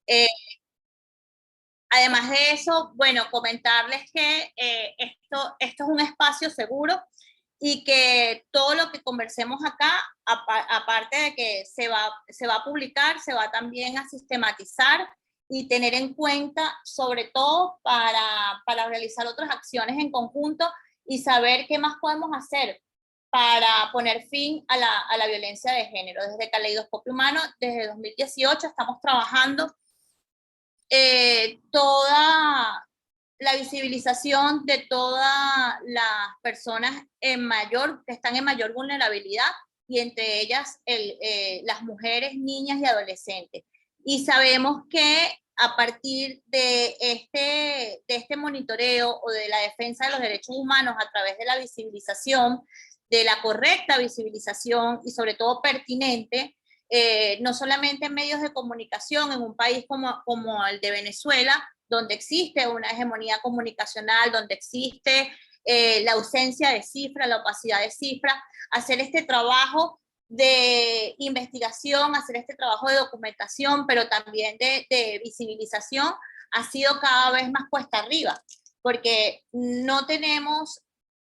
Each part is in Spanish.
Eh, Además de eso, bueno, comentarles que esto es un espacio seguro y que todo lo que conversemos acá, aparte de que se va a publicar, se va también a sistematizar y tener en cuenta, sobre todo para realizar otras acciones en conjunto y saber qué más podemos hacer para poner fin a la violencia de género. Desde Caleidoscopio Humano, desde 2018, estamos trabajando toda la visibilización de todas las personas que están en mayor vulnerabilidad, y entre ellas las mujeres, niñas y adolescentes. Y sabemos que a partir de este monitoreo o de la defensa de los derechos humanos a través de la visibilización, de la correcta visibilización y sobre todo pertinente, no solamente en medios de comunicación, en un país como el de Venezuela, donde existe una hegemonía comunicacional, donde existe la ausencia de cifras, la opacidad de cifras, hacer este trabajo de investigación, hacer este trabajo de documentación, pero también de visibilización, ha sido cada vez más cuesta arriba, porque no tenemos,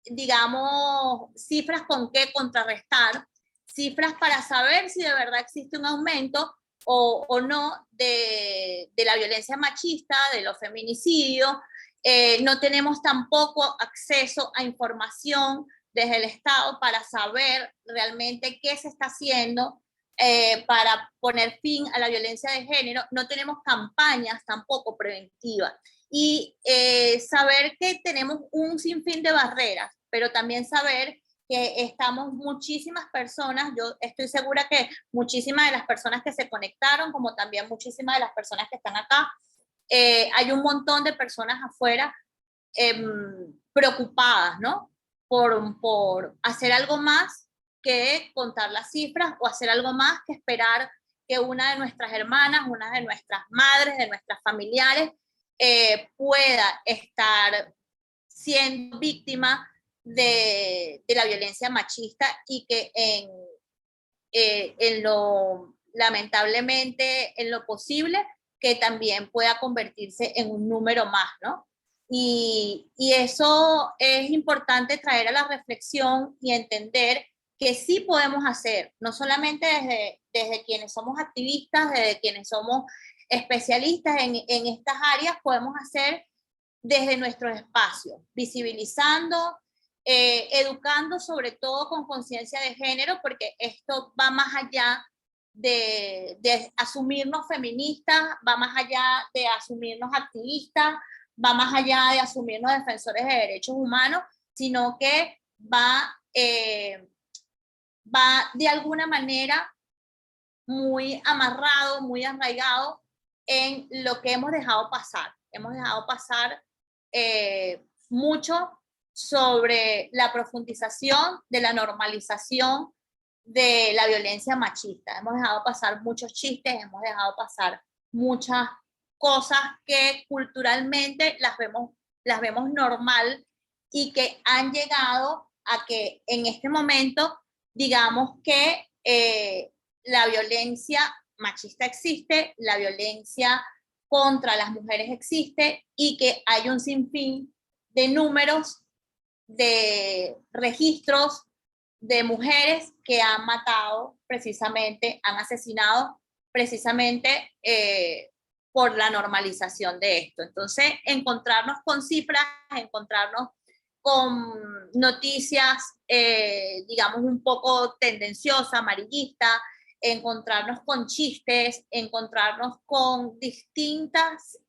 digamos, cifras con qué contrarrestar, cifras para saber si de verdad existe un aumento o no de la violencia machista, de los feminicidios. No tenemos tampoco acceso a información desde el Estado para saber realmente qué se está haciendo para poner fin a la violencia de género. No tenemos campañas tampoco preventivas. Y saber que tenemos un sinfín de barreras, pero también saber que estamos muchísimas personas, yo estoy segura que muchísimas de las personas que se conectaron, como también muchísimas de las personas que están acá, hay un montón de personas afuera preocupadas, ¿no? Por hacer algo más que contar las cifras, o hacer algo más que esperar que una de nuestras hermanas, una de nuestras madres, de nuestras familiares, pueda estar siendo víctima de la violencia machista, y que lamentablemente, en lo posible, que también pueda convertirse en un número más, ¿no? Y eso es importante traer a la reflexión y entender que sí podemos hacer, no solamente desde quienes somos activistas, desde quienes somos especialistas en estas áreas, podemos hacer desde nuestros espacios, visibilizando, educando sobre todo con conciencia de género, porque esto va más allá de asumirnos feministas, va más allá de asumirnos activistas, va más allá de asumirnos defensores de derechos humanos, sino que va de alguna manera muy amarrado, muy arraigado en lo que hemos dejado pasar. Hemos dejado pasar mucho sobre la profundización de la normalización de la violencia machista. Hemos dejado pasar muchos chistes, hemos dejado pasar muchas cosas que culturalmente las vemos normal, y que han llegado a que en este momento digamos que la violencia machista existe, la violencia contra las mujeres existe, y que hay un sinfín de números, de registros de mujeres que han matado precisamente, han asesinado precisamente por la normalización de esto. Entonces, encontrarnos con cifras, encontrarnos con noticias, digamos, un poco tendenciosas, amarillistas, encontrarnos con chistes, encontrarnos con distintas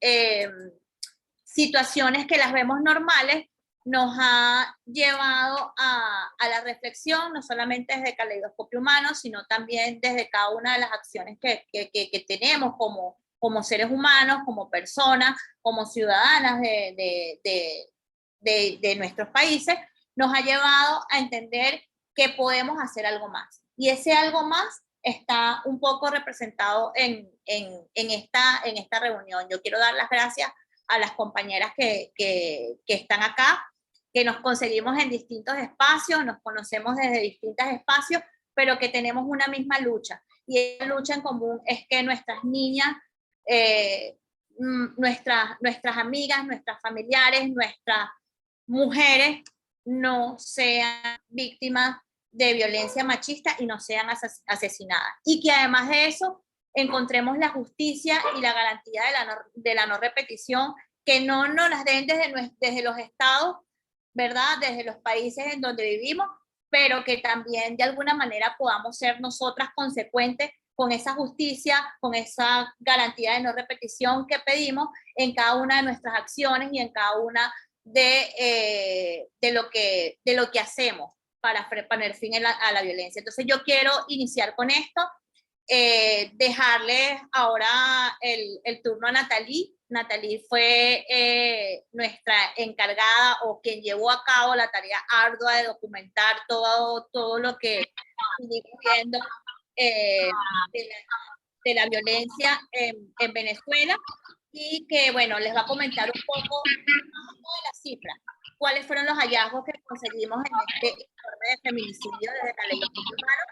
situaciones que las vemos normales, nos ha llevado a la reflexión, no solamente desde Caleidoscopio Humano, sino también desde cada una de las acciones que tenemos como seres humanos, como personas, como ciudadanas de nuestros países, nos ha llevado a entender que podemos hacer algo más. Y ese algo más está un poco representado en esta reunión. Yo quiero dar las gracias a las compañeras que están acá, que nos conseguimos en distintos espacios, nos conocemos desde distintos espacios, pero que tenemos una misma lucha. Y esa lucha en común es que nuestras niñas nuestras amigas, nuestras familiares, nuestras mujeres no sean víctimas de violencia machista y no sean asesinadas. Y que además de eso encontremos la justicia y la garantía de la no repetición, que no nos las den desde los estados, ¿verdad? Desde los países en donde vivimos, pero que también de alguna manera podamos ser nosotras consecuentes con esa justicia, con esa garantía de no repetición que pedimos en cada una de nuestras acciones y en cada una de lo que hacemos para poner fin a la violencia. Entonces yo quiero iniciar con esto, dejarles ahora el turno a Nathalie. Nathalie fue nuestra encargada o quien llevó a cabo la tarea ardua de documentar todo lo que estuvimos viendo de la violencia en Venezuela, y que, bueno, les va a comentar un poco de las cifras, cuáles fueron los hallazgos que conseguimos en este informe de feminicidio desde la ley de humanos,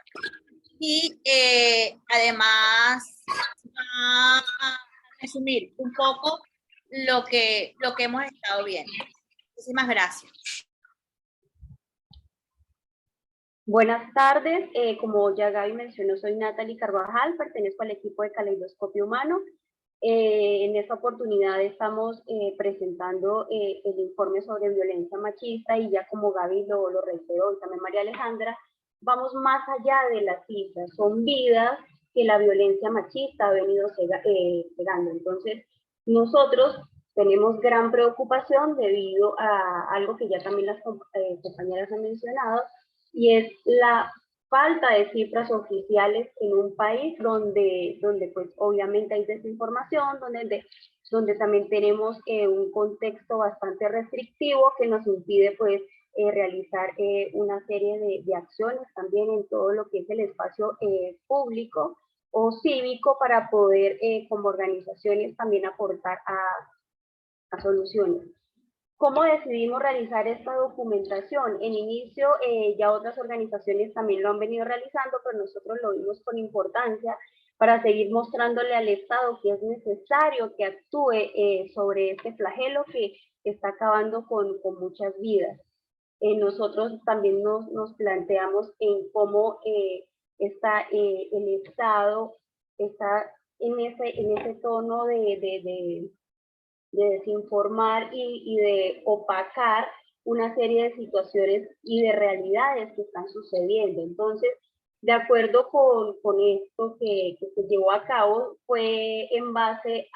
y además va a resumir un poco lo que hemos estado viendo. Muchísimas gracias. Buenas tardes, como ya Gaby mencionó, soy Nathalie Carvajal, pertenezco al equipo de Caleidoscopio Humano. En esta oportunidad estamos presentando el informe sobre violencia machista, y ya como Gaby lo reiteró y también María Alejandra, vamos más allá de las cifras, son vidas que la violencia machista ha venido cegando. Entonces, nosotros tenemos gran preocupación debido a algo que ya también las compañeras han mencionado, y es la falta de cifras oficiales en un país donde pues obviamente hay desinformación, donde también tenemos un contexto bastante restrictivo que nos impide pues realizar una serie de acciones también en todo lo que es el espacio público o cívico para poder como organizaciones también aportar a soluciones. ¿Cómo decidimos realizar esta documentación? En inicio ya otras organizaciones también lo han venido realizando, pero nosotros lo vimos con importancia para seguir mostrándole al Estado que es necesario que actúe sobre este flagelo que está acabando con muchas vidas. Nosotros también nos planteamos en cómo está el Estado está en ese tono de desinformar y de opacar una serie de situaciones y de realidades que están sucediendo. Entonces, de acuerdo con esto que se llevó a cabo, fue en base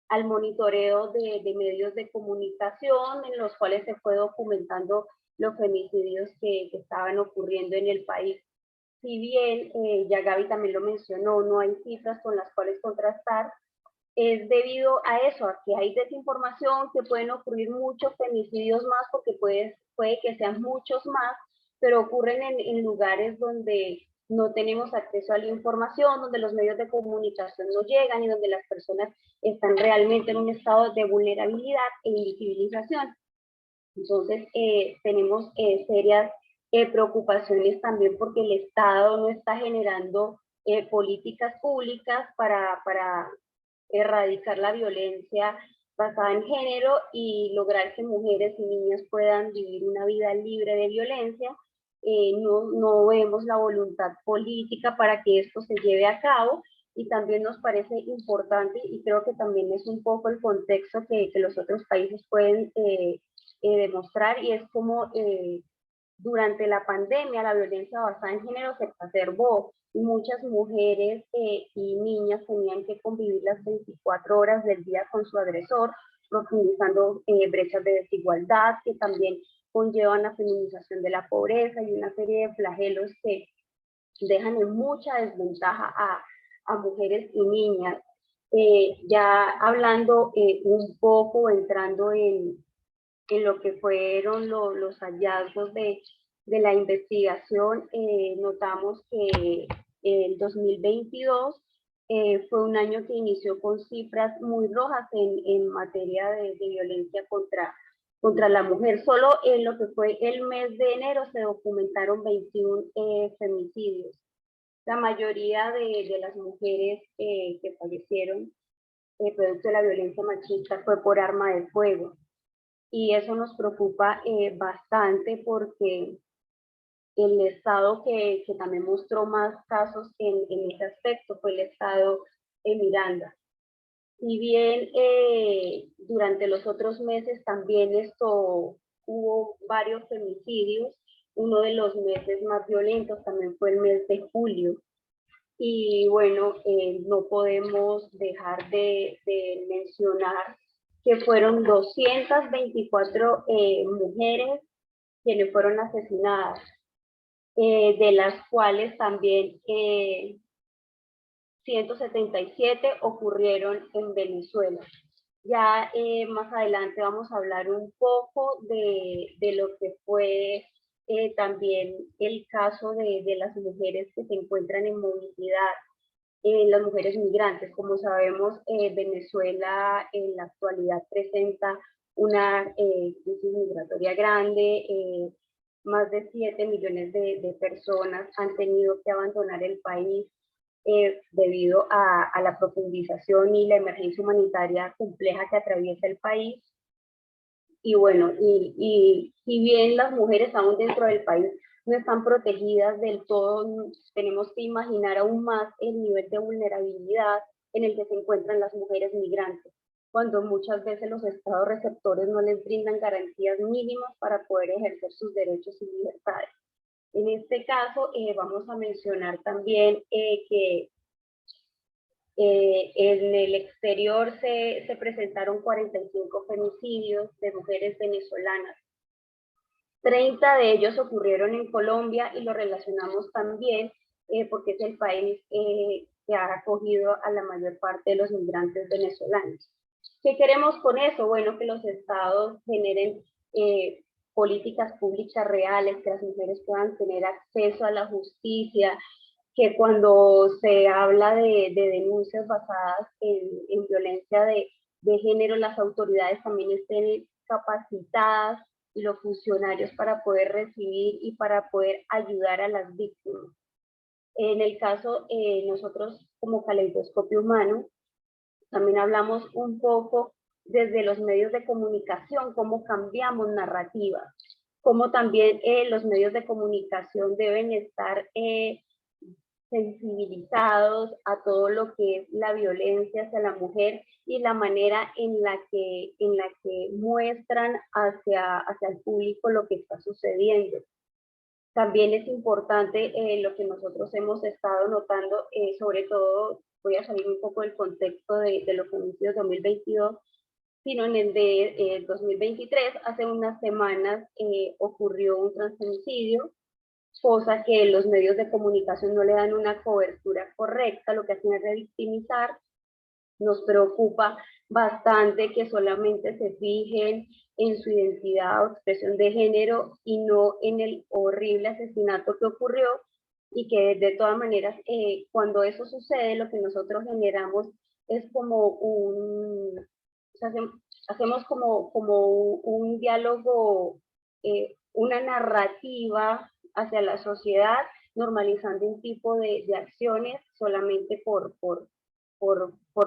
al monitoreo de medios de comunicación en los cuales se fue documentando los femicidios que estaban ocurriendo en el país. Si bien, ya Gaby también lo mencionó, no hay cifras con las cuales contrastar, es debido a eso, a que hay desinformación, que pueden ocurrir muchos femicidios más, porque puede que sean muchos más, pero ocurren en lugares donde no tenemos acceso a la información, donde los medios de comunicación no llegan y donde las personas están realmente en un estado de vulnerabilidad e invisibilización. Entonces, tenemos serias preocupaciones también porque el Estado no está generando políticas públicas para erradicar la violencia basada en género y lograr que mujeres y niñas puedan vivir una vida libre de violencia. No vemos la voluntad política para que esto se lleve a cabo, y también nos parece importante, y creo que también es un poco el contexto que los otros países pueden demostrar, y es como durante la pandemia la violencia basada en género se exacerbó y muchas mujeres y niñas tenían que convivir las 24 horas del día con su agresor, profundizando brechas de desigualdad que también conllevan la feminización de la pobreza y una serie de flagelos que dejan en mucha desventaja a mujeres y niñas. Ya hablando un poco, entrando en lo que fueron los hallazgos de la investigación, notamos que el 2022 fue un año que inició con cifras muy rojas en materia de violencia contra la mujer. Solo en lo que fue el mes de enero se documentaron 21 femicidios. La mayoría de las mujeres que fallecieron producto de la violencia machista fue por arma de fuego. Y eso nos preocupa bastante porque el estado que también mostró más casos en ese aspecto fue el estado de Miranda. Si bien durante los otros meses también hubo varios femicidios, uno de los meses más violentos también fue el mes de julio. Y bueno, no podemos dejar de mencionar que fueron 224 mujeres quienes fueron asesinadas, de las cuales también 177 ocurrieron en Venezuela. Ya más adelante vamos a hablar un poco de lo que fue también el caso de las mujeres que se encuentran en movilidad, las mujeres migrantes. Como sabemos, Venezuela en la actualidad presenta una crisis migratoria grande. Más de 7 millones de personas han tenido que abandonar el país debido a la profundización y la emergencia humanitaria compleja que atraviesa el país. Y bueno, y si bien las mujeres aún dentro del país no están protegidas del todo, tenemos que imaginar aún más el nivel de vulnerabilidad en el que se encuentran las mujeres migrantes, cuando muchas veces los estados receptores no les brindan garantías mínimas para poder ejercer sus derechos y libertades. En este caso, vamos a mencionar también que en el exterior se presentaron 45 femicidios de mujeres venezolanas. 30 de ellos ocurrieron en Colombia y lo relacionamos también porque es el país que ha acogido a la mayor parte de los migrantes venezolanos. ¿Qué queremos con eso? Bueno, que los estados generen políticas públicas reales, que las mujeres puedan tener acceso a la justicia, que cuando se habla de denuncias basadas en violencia de género, las autoridades también estén capacitadas y los funcionarios para poder recibir y para poder ayudar a las víctimas. En el caso, nosotros como Caleidoscopio Humano, también hablamos un poco desde los medios de comunicación, cómo cambiamos narrativas, cómo también los medios de comunicación deben estar sensibilizados a todo lo que es la violencia hacia la mujer y la manera en la que muestran hacia el público lo que está sucediendo. También es importante lo que nosotros hemos estado notando, sobre todo, voy a salir un poco del contexto de los femicidios 2022, sino en el de 2023, hace unas semanas ocurrió un transfemicidio, cosa que los medios de comunicación no le dan una cobertura correcta, lo que hacen es revictimizar. Nos preocupa bastante que solamente se fijen en su identidad o expresión de género y no en el horrible asesinato que ocurrió, y que de todas maneras cuando eso sucede lo que nosotros generamos es como hacemos como un diálogo, una narrativa hacia la sociedad, normalizando un tipo de acciones solamente por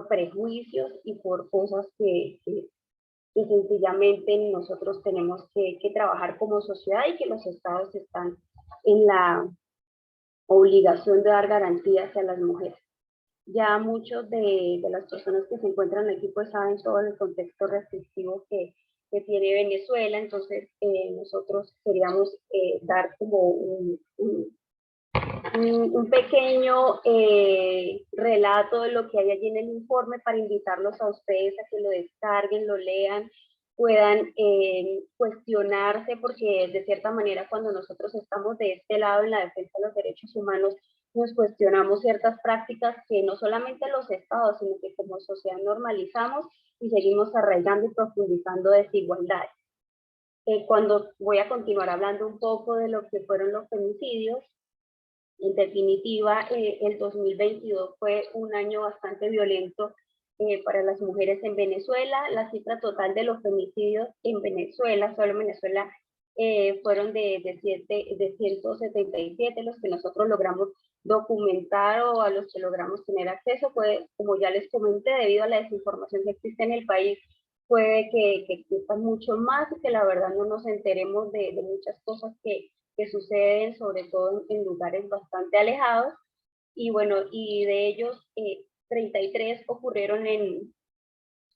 prejuicios y por cosas que sencillamente nosotros tenemos que trabajar como sociedad, y que los estados están en la obligación de dar garantías a las mujeres. Ya muchos de las personas que se encuentran aquí pues saben todo el contexto restrictivo que tiene Venezuela, entonces nosotros queríamos dar como un pequeño relato de lo que hay allí en el informe para invitarlos a ustedes a que lo descarguen, lo lean, puedan cuestionarse, porque de cierta manera cuando nosotros estamos de este lado en la defensa de los derechos humanos, nos cuestionamos ciertas prácticas que no solamente los estados, sino que como sociedad normalizamos y seguimos arraigando y profundizando desigualdades. Cuando voy a continuar hablando un poco de lo que fueron los femicidios, en definitiva, el 2022 fue un año bastante violento para las mujeres en Venezuela. La cifra total de los femicidios en Venezuela, solo en Venezuela, fueron de 177 los que nosotros logramos documentar o a los que logramos tener acceso, pues como ya les comenté, debido a la desinformación que existe en el país, puede que existan mucho más y que la verdad no nos enteremos de muchas cosas que suceden, sobre todo en lugares bastante alejados. Y bueno, y de ellos 33 ocurrieron en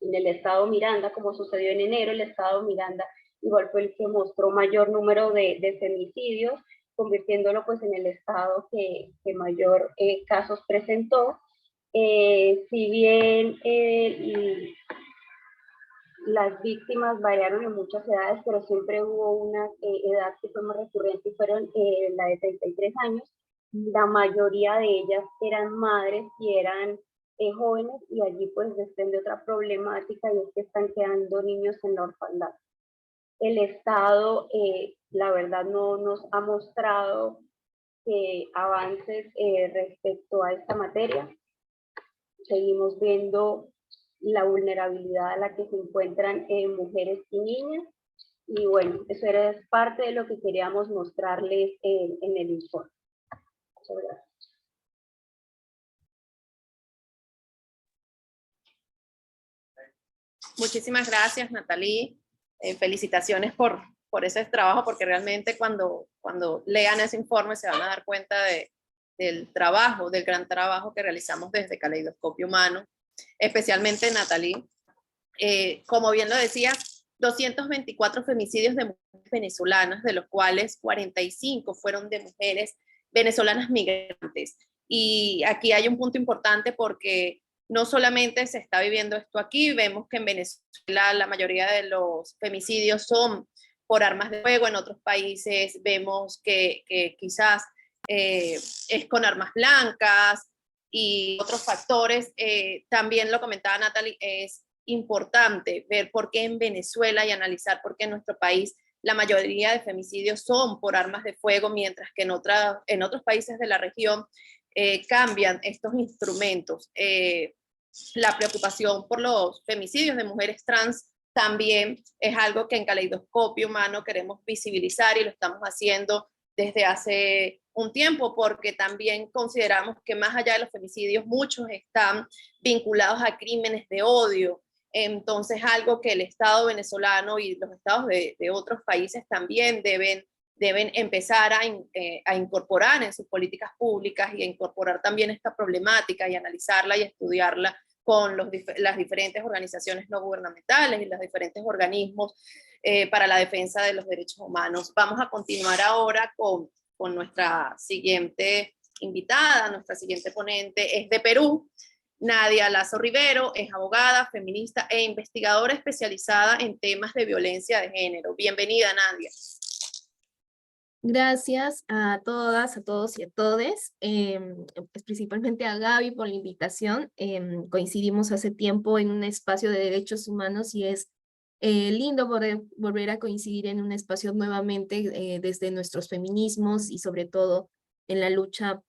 el estado Miranda, como sucedió en enero. El estado Miranda igual fue el que mostró mayor número de femicidios, convirtiéndolo pues en el estado que mayor casos presentó. Si bien las víctimas variaron en muchas edades, pero siempre hubo una edad que fue más recurrente y fueron la de 33 años. La mayoría de ellas eran madres y eran jóvenes, y allí pues desprende otra problemática, y es que están quedando niños en la orfandad. El Estado, la verdad, no nos ha mostrado avances respecto a esta materia. Seguimos viendo la vulnerabilidad a la que se encuentran mujeres y niñas. Y bueno, eso era parte de lo que queríamos mostrarles en el informe. Muchas gracias. Muchísimas gracias, Nathalie. Felicitaciones por ese trabajo, porque realmente cuando lean ese informe se van a dar cuenta del trabajo, del gran trabajo que realizamos desde Caleidoscopio Humano, especialmente Nathalie. Como bien lo decías, 224 femicidios de mujeres venezolanas, de los cuales 45 fueron de mujeres venezolanas migrantes. Y aquí hay un punto importante, porque no solamente se está viviendo esto aquí, vemos que en Venezuela la mayoría de los femicidios son por armas de fuego. En otros países vemos que quizás es con armas blancas y otros factores. También lo comentaba Nathalie, es importante ver por qué en Venezuela y analizar por qué en nuestro país la mayoría de femicidios son por armas de fuego, mientras que en otros países de la región cambian estos instrumentos. La preocupación por los femicidios de mujeres trans también es algo que en Caleidoscopio Humano queremos visibilizar, y lo estamos haciendo desde hace un tiempo, porque también consideramos que más allá de los femicidios, muchos están vinculados a crímenes de odio. Entonces, algo que el Estado venezolano y los estados de otros países también deben empezar a incorporar en sus políticas públicas, y a incorporar también esta problemática y analizarla y estudiarla con las diferentes organizaciones no gubernamentales y los diferentes organismos para la defensa de los derechos humanos. Vamos a continuar ahora con nuestra siguiente invitada. Nuestra siguiente ponente es de Perú. Nadia Lazo Rivero es abogada, feminista e investigadora especializada en temas de violencia de género. Bienvenida, Nadia. Gracias a todas, a todos y a todes, principalmente a Gaby por la invitación. Coincidimos hace tiempo en un espacio de derechos humanos, y es lindo poder volver a coincidir en un espacio nuevamente desde nuestros feminismos, y sobre todo en la lucha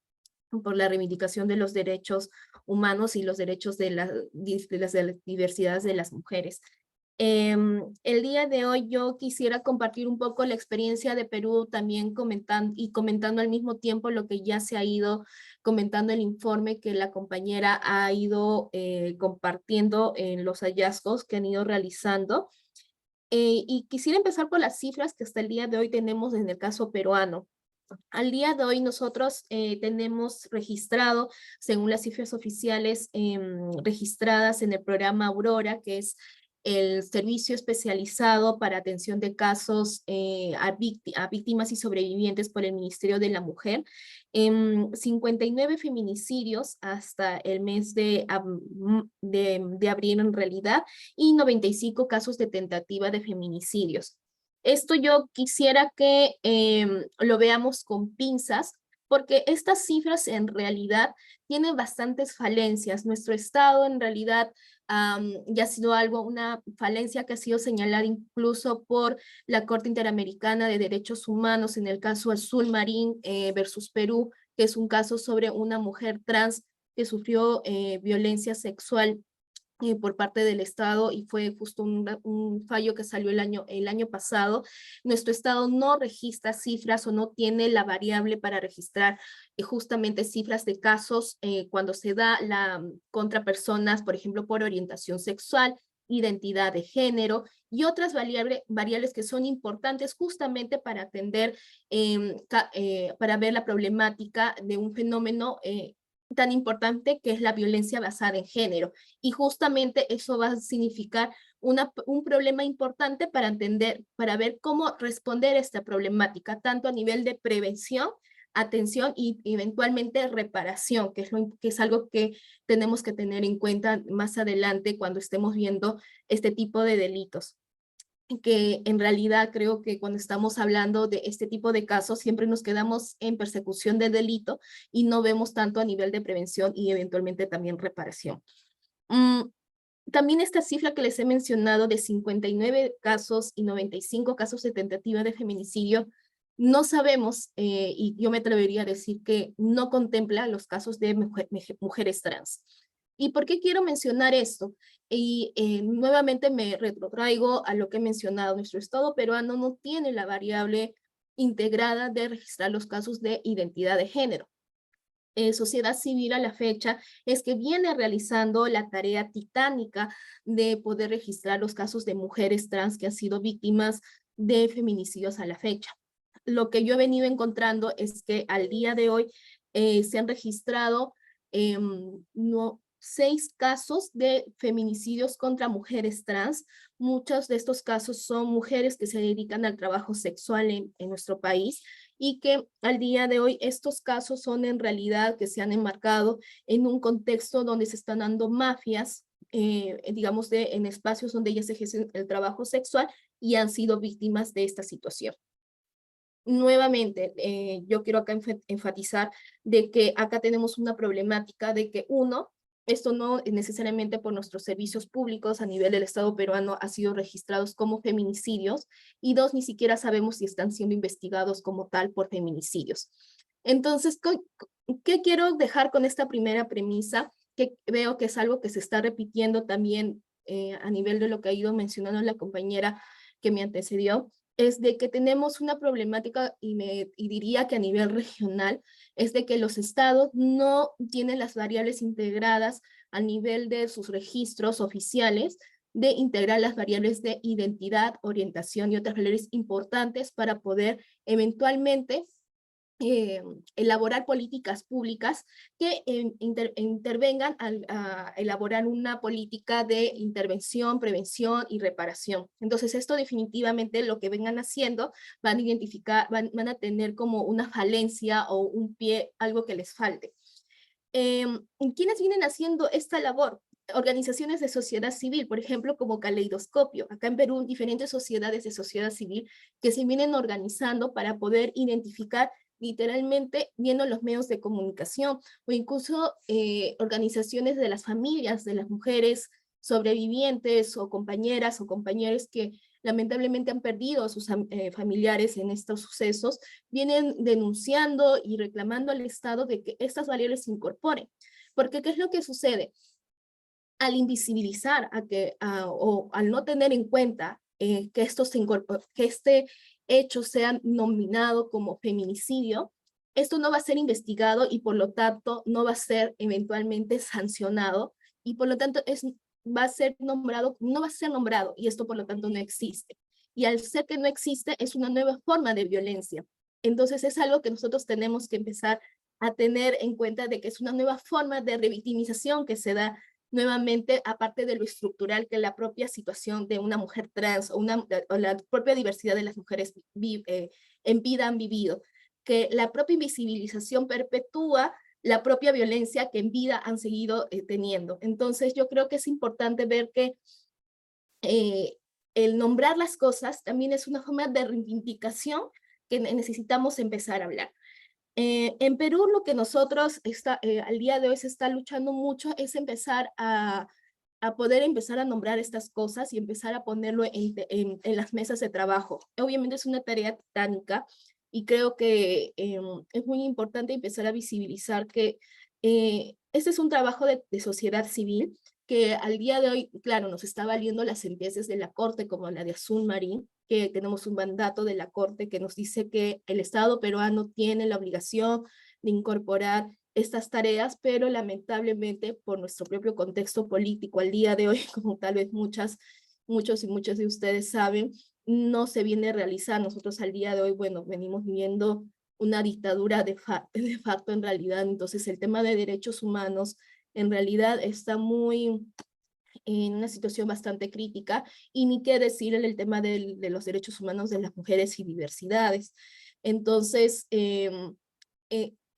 por la reivindicación de los derechos humanos y los derechos de las diversidades de las mujeres. El día de hoy yo quisiera compartir un poco la experiencia de Perú, también comentando al mismo tiempo lo que ya se ha ido comentando el informe que la compañera ha ido compartiendo en los hallazgos que han ido realizando. Y quisiera empezar por las cifras que hasta el día de hoy tenemos en el caso peruano. Al día de hoy nosotros tenemos registrado, según las cifras oficiales registradas en el programa Aurora, que es el servicio especializado para atención de casos a víctimas y sobrevivientes por el Ministerio de la Mujer, 59 feminicidios hasta el mes de abril en realidad, y 95 casos de tentativa de feminicidios. Esto yo quisiera que lo veamos con pinzas, porque estas cifras en realidad tienen bastantes falencias. Nuestro Estado en realidad ya ha sido una falencia que ha sido señalada incluso por la Corte Interamericana de Derechos Humanos en el caso Azul Marín versus Perú, que es un caso sobre una mujer trans que sufrió violencia sexual por parte del Estado, y fue justo un fallo que salió el año pasado. Nuestro Estado no registra cifras o no tiene la variable para registrar justamente cifras de casos cuando se da contra personas, por ejemplo, por orientación sexual, identidad de género y otras variables que son importantes justamente para atender, para ver la problemática de un fenómeno tan importante que es la violencia basada en género. Y justamente eso va a significar un problema importante para entender, para ver cómo responder a esta problemática, tanto a nivel de prevención, atención y eventualmente reparación, que es algo que tenemos que tener en cuenta más adelante cuando estemos viendo este tipo de delitos. Que en realidad creo que cuando estamos hablando de este tipo de casos siempre nos quedamos en persecución del delito y no vemos tanto a nivel de prevención y eventualmente también reparación. También esta cifra que les he mencionado de 59 casos y 95 casos de tentativa de feminicidio, no sabemos, y yo me atrevería a decir que no contempla los casos de mujeres trans. ¿Y por qué quiero mencionar esto? Y nuevamente me retrotraigo a lo que he mencionado. Nuestro Estado peruano no tiene la variable integrada de registrar los casos de identidad de género. Sociedad Civil a la fecha es que viene realizando la tarea titánica de poder registrar los casos de mujeres trans que han sido víctimas de feminicidios a la fecha. Lo que yo he venido encontrando es que al día de hoy se han registrado 6 casos de feminicidios contra mujeres trans. Muchos de estos casos son mujeres que se dedican al trabajo sexual en nuestro país, y que al día de hoy estos casos son en realidad que se han enmarcado en un contexto donde se están dando mafias, digamos, en espacios donde ellas ejercen el trabajo sexual y han sido víctimas de esta situación. Nuevamente, yo quiero acá enfatizar de que acá tenemos una problemática de que esto no necesariamente por nuestros servicios públicos a nivel del Estado peruano ha sido registrados como feminicidios, y 2, ni siquiera sabemos si están siendo investigados como tal por feminicidios. Entonces, ¿qué quiero dejar con esta primera premisa? Que veo que es algo que se está repitiendo también a nivel de lo que ha ido mencionando la compañera que me antecedió, es de que tenemos una problemática, y diría que a nivel regional, es de que los estados no tienen las variables integradas a nivel de sus registros oficiales, de integrar las variables de identidad, orientación y otras variables importantes para poder eventualmente elaborar políticas públicas que intervengan a elaborar una política de intervención, prevención y reparación. Entonces esto definitivamente lo que vengan haciendo van a identificar, van a tener como una falencia o un pie, algo que les falte. ¿Quiénes vienen haciendo esta labor? Organizaciones de sociedad civil, por ejemplo, como Caleidoscopio. Acá en Perú, diferentes sociedades de sociedad civil que se vienen organizando para poder identificar literalmente viendo los medios de comunicación, o incluso organizaciones de las familias de las mujeres sobrevivientes o compañeras o compañeros que lamentablemente han perdido a sus familiares en estos sucesos, vienen denunciando y reclamando al Estado de que estas variables se incorporen. Porque ¿qué es lo que sucede? Al invisibilizar, o al no tener en cuenta que este hecho sea nominado como feminicidio, esto no va a ser investigado y por lo tanto no va a ser eventualmente sancionado, y por lo tanto no va a ser nombrado, y esto por lo tanto no existe. Y al ser que no existe, es una nueva forma de violencia. Entonces es algo que nosotros tenemos que empezar a tener en cuenta, de que es una nueva forma de revictimización que se da nuevamente, aparte de lo estructural que la propia situación de una mujer trans o la propia diversidad de las mujeres en vida han vivido, que la propia invisibilización perpetúa la propia violencia que en vida han seguido teniendo. Entonces yo creo que es importante ver que el nombrar las cosas también es una forma de reivindicación que necesitamos empezar a hablar. En Perú lo que nosotros al día de hoy se está luchando mucho es empezar a poder empezar a nombrar estas cosas y empezar a ponerlo en las mesas de trabajo. Obviamente es una tarea titánica, y creo que es muy importante empezar a visibilizar que este es un trabajo de sociedad civil, que al día de hoy, claro, nos está valiendo las sentencias de la Corte, como la de Azul Marín, que tenemos un mandato de la Corte que nos dice que el Estado peruano tiene la obligación de incorporar estas tareas, pero lamentablemente por nuestro propio contexto político al día de hoy, como tal vez muchos y muchas de ustedes saben, no se viene a realizar. Nosotros al día de hoy, bueno, venimos viviendo una dictadura de facto en realidad. Entonces el tema de derechos humanos en realidad está muy en una situación bastante crítica, y ni qué decir en el tema de los derechos humanos de las mujeres y diversidades. Entonces,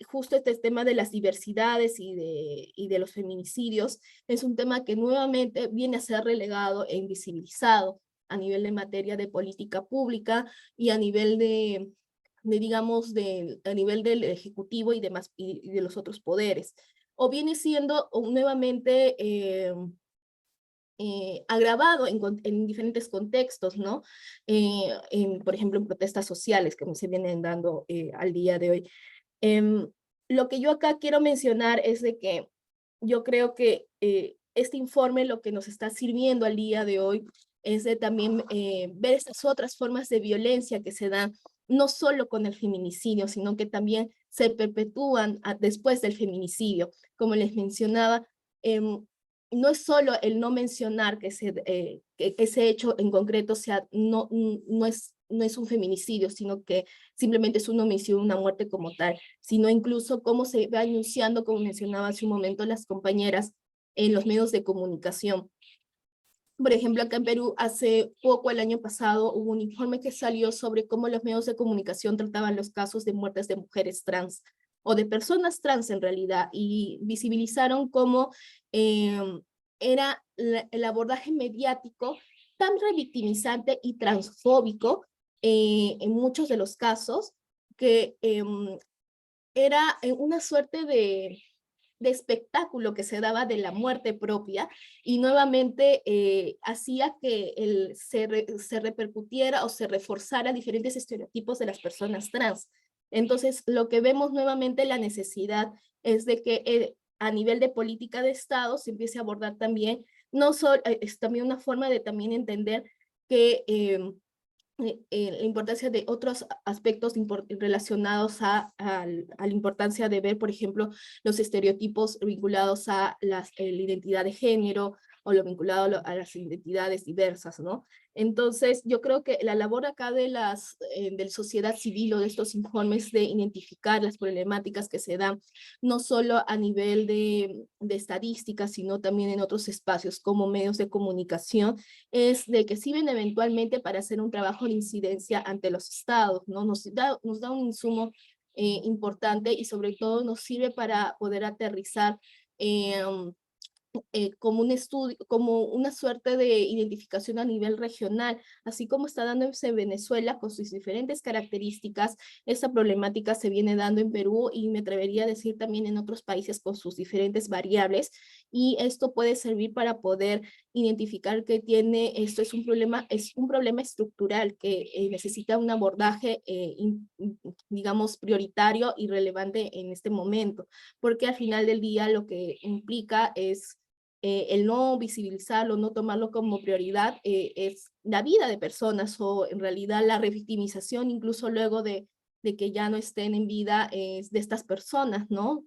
justo este tema de las diversidades y de los feminicidios es un tema que nuevamente viene a ser relegado e invisibilizado a nivel de materia de política pública y a nivel digamos, a nivel del Ejecutivo y demás, y de los otros poderes. O viene siendo nuevamente agravado en diferentes contextos, ¿no? Por ejemplo, en protestas sociales que se vienen dando al día de hoy. Em, lo que yo acá quiero mencionar es de que yo creo que este informe lo que nos está sirviendo al día de hoy es de también ver estas otras formas de violencia que se dan no solo con el feminicidio, sino que también se perpetúan después del feminicidio. Como les mencionaba, no es solo el no mencionar que ese hecho en concreto no es un feminicidio, sino que simplemente es un homicidio, una muerte como tal, sino incluso cómo se va anunciando, como mencionaba hace un momento las compañeras, en los medios de comunicación. Por ejemplo, acá en Perú, hace poco, el año pasado, hubo un informe que salió sobre cómo los medios de comunicación trataban los casos de muertes de mujeres trans, o de personas trans en realidad, y visibilizaron cómo era el abordaje mediático tan revictimizante y transfóbico en muchos de los casos, que era una suerte de espectáculo que se daba de la muerte propia, y nuevamente hacía que se repercutiera o se reforzara diferentes estereotipos de las personas trans. Entonces, lo que vemos nuevamente, la necesidad es de que a nivel de política de Estado se empiece a abordar también, no solo, es también una forma de también entender que la importancia de otros aspectos relacionados a la importancia de ver, por ejemplo, los estereotipos vinculados a la identidad de género, o lo vinculado a las identidades diversas, ¿no? Entonces, yo creo que la labor acá de la sociedad civil, o de estos informes, de identificar las problemáticas que se dan, no solo a nivel de estadísticas, sino también en otros espacios como medios de comunicación, es de que sirven eventualmente para hacer un trabajo de incidencia ante los estados, ¿no? Nos da un insumo importante, y sobre todo nos sirve para poder aterrizar como un estudio, como una suerte de identificación a nivel regional, así como está dándose en Venezuela con sus diferentes características. Esta problemática se viene dando en Perú, y me atrevería a decir también en otros países con sus diferentes variables, y esto puede servir para poder identificar que esto es un problema estructural que necesita un abordaje, digamos, prioritario y relevante en este momento, porque al final del día lo que implica es el no visibilizarlo, no tomarlo como prioridad, es la vida de personas, o en realidad la revictimización, incluso luego de que ya no estén en vida, de estas personas, ¿no?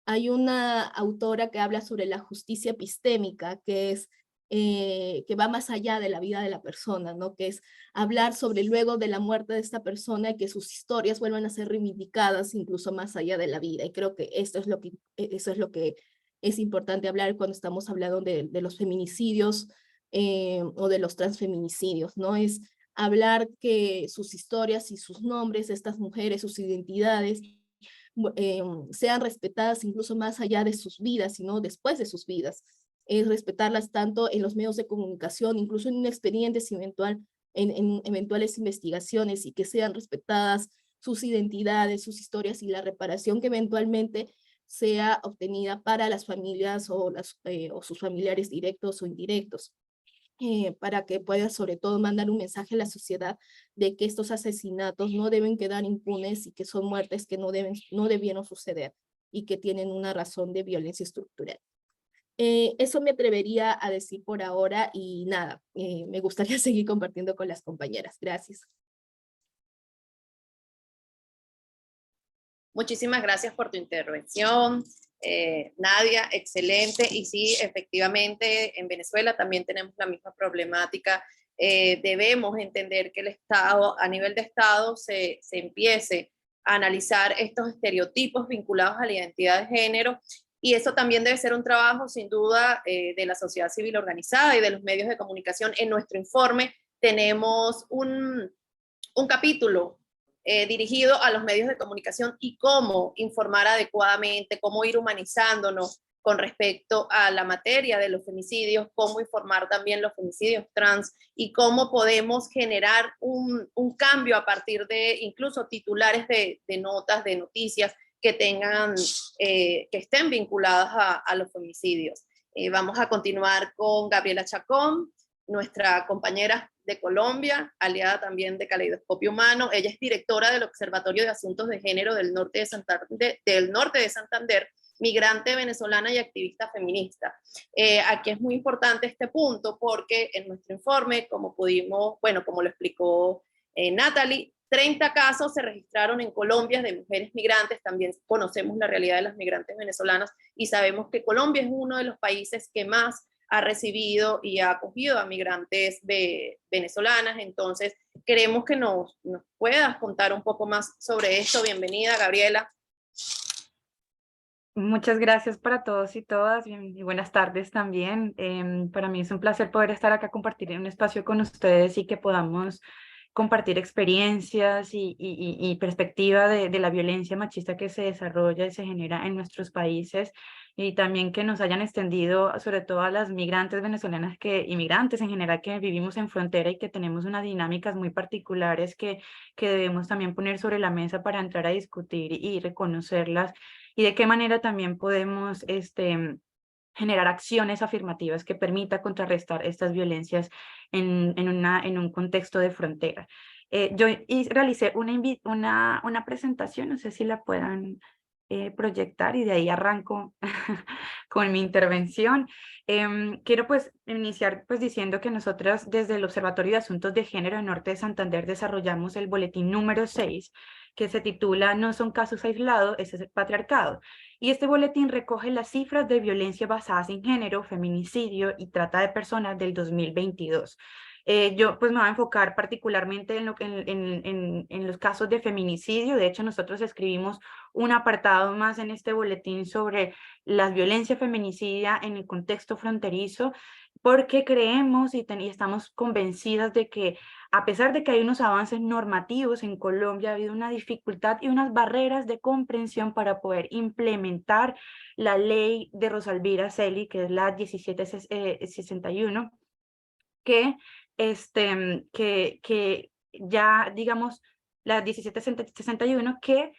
Hay una autora que habla sobre la justicia epistémica, que va más allá de la vida de la persona, ¿no? Que es hablar sobre luego de la muerte de esta persona, y que sus historias vuelvan a ser reivindicadas incluso más allá de la vida. Y creo que eso es lo que es importante hablar cuando estamos hablando de los feminicidios o de los transfeminicidios, ¿no? Es hablar que sus historias y sus nombres de estas mujeres, sus identidades, sean respetadas incluso más allá de sus vidas, sino después de sus vidas. Es respetarlas tanto en los medios de comunicación, incluso en expedientes en eventuales investigaciones, y que sean respetadas sus identidades, sus historias, y la reparación que eventualmente sea obtenida para las familias o sus familiares directos o indirectos, para que pueda sobre todo mandar un mensaje a la sociedad de que estos asesinatos no deben quedar impunes, y que son muertes que no debieron suceder, y que tienen una razón de violencia estructural. Eso me atrevería a decir por ahora y nada, me gustaría seguir compartiendo con las compañeras. Gracias. Muchísimas gracias por tu intervención, Nadia, excelente. Y sí, efectivamente, en Venezuela también tenemos la misma problemática. Debemos entender que el Estado, a nivel de Estado, se empiece a analizar estos estereotipos vinculados a la identidad de género, y eso también debe ser un trabajo, sin duda, de la sociedad civil organizada y de los medios de comunicación. En nuestro informe tenemos un capítulo dirigido a los medios de comunicación y cómo informar adecuadamente, cómo ir humanizándonos con respecto a la materia de los femicidios, cómo informar también los femicidios trans y cómo podemos generar un cambio a partir de incluso titulares de notas, de noticias que tengan, que estén vinculadas a los femicidios. Vamos a continuar con Gabriela Chacón, nuestra compañera de Colombia, aliada también de Caleidoscopio Humano. Ella es directora del Observatorio de Asuntos de Género del norte de Santander, migrante venezolana y activista feminista. Aquí es muy importante este punto porque en nuestro informe, como lo explicó Natalie, 30 casos se registraron en Colombia de mujeres migrantes. También conocemos la realidad de las migrantes venezolanas y sabemos que Colombia es uno de los países que más ha recibido y ha acogido a migrantes venezolanas. Entonces, queremos que nos puedas contar un poco más sobre esto. Bienvenida, Gabriela. Muchas gracias para todos y todas y buenas tardes también. Para mí es un placer poder estar acá, compartir en un espacio con ustedes y que podamos compartir experiencias y perspectiva de la violencia machista que se desarrolla y se genera en nuestros países, y también que nos hayan extendido sobre todo a las migrantes venezolanas y migrantes en general que vivimos en frontera y que tenemos unas dinámicas muy particulares que debemos también poner sobre la mesa para entrar a discutir y reconocerlas, y de qué manera también podemos generar acciones afirmativas que permita contrarrestar estas violencias en un contexto de frontera. Yo realicé una presentación, no sé si la puedan proyectar, y de ahí arranco con mi intervención. Quiero pues iniciar pues diciendo que nosotros desde el Observatorio de Asuntos de Género del Norte de Santander desarrollamos el boletín número 6, que se titula No son casos aislados, ese es el patriarcado. Y este boletín recoge las cifras de violencia basadas en género, feminicidio y trata de personas del 2022. Yo pues me voy a enfocar particularmente en los casos de feminicidio. De hecho, nosotros escribimos un apartado más en este boletín sobre la violencia feminicida en el contexto fronterizo, porque creemos y estamos convencidas de que a pesar de que hay unos avances normativos en Colombia, ha habido una dificultad y unas barreras de comprensión para poder implementar la ley de Rosalvira Celi, que es la 1761, que ya, digamos, la 1761, que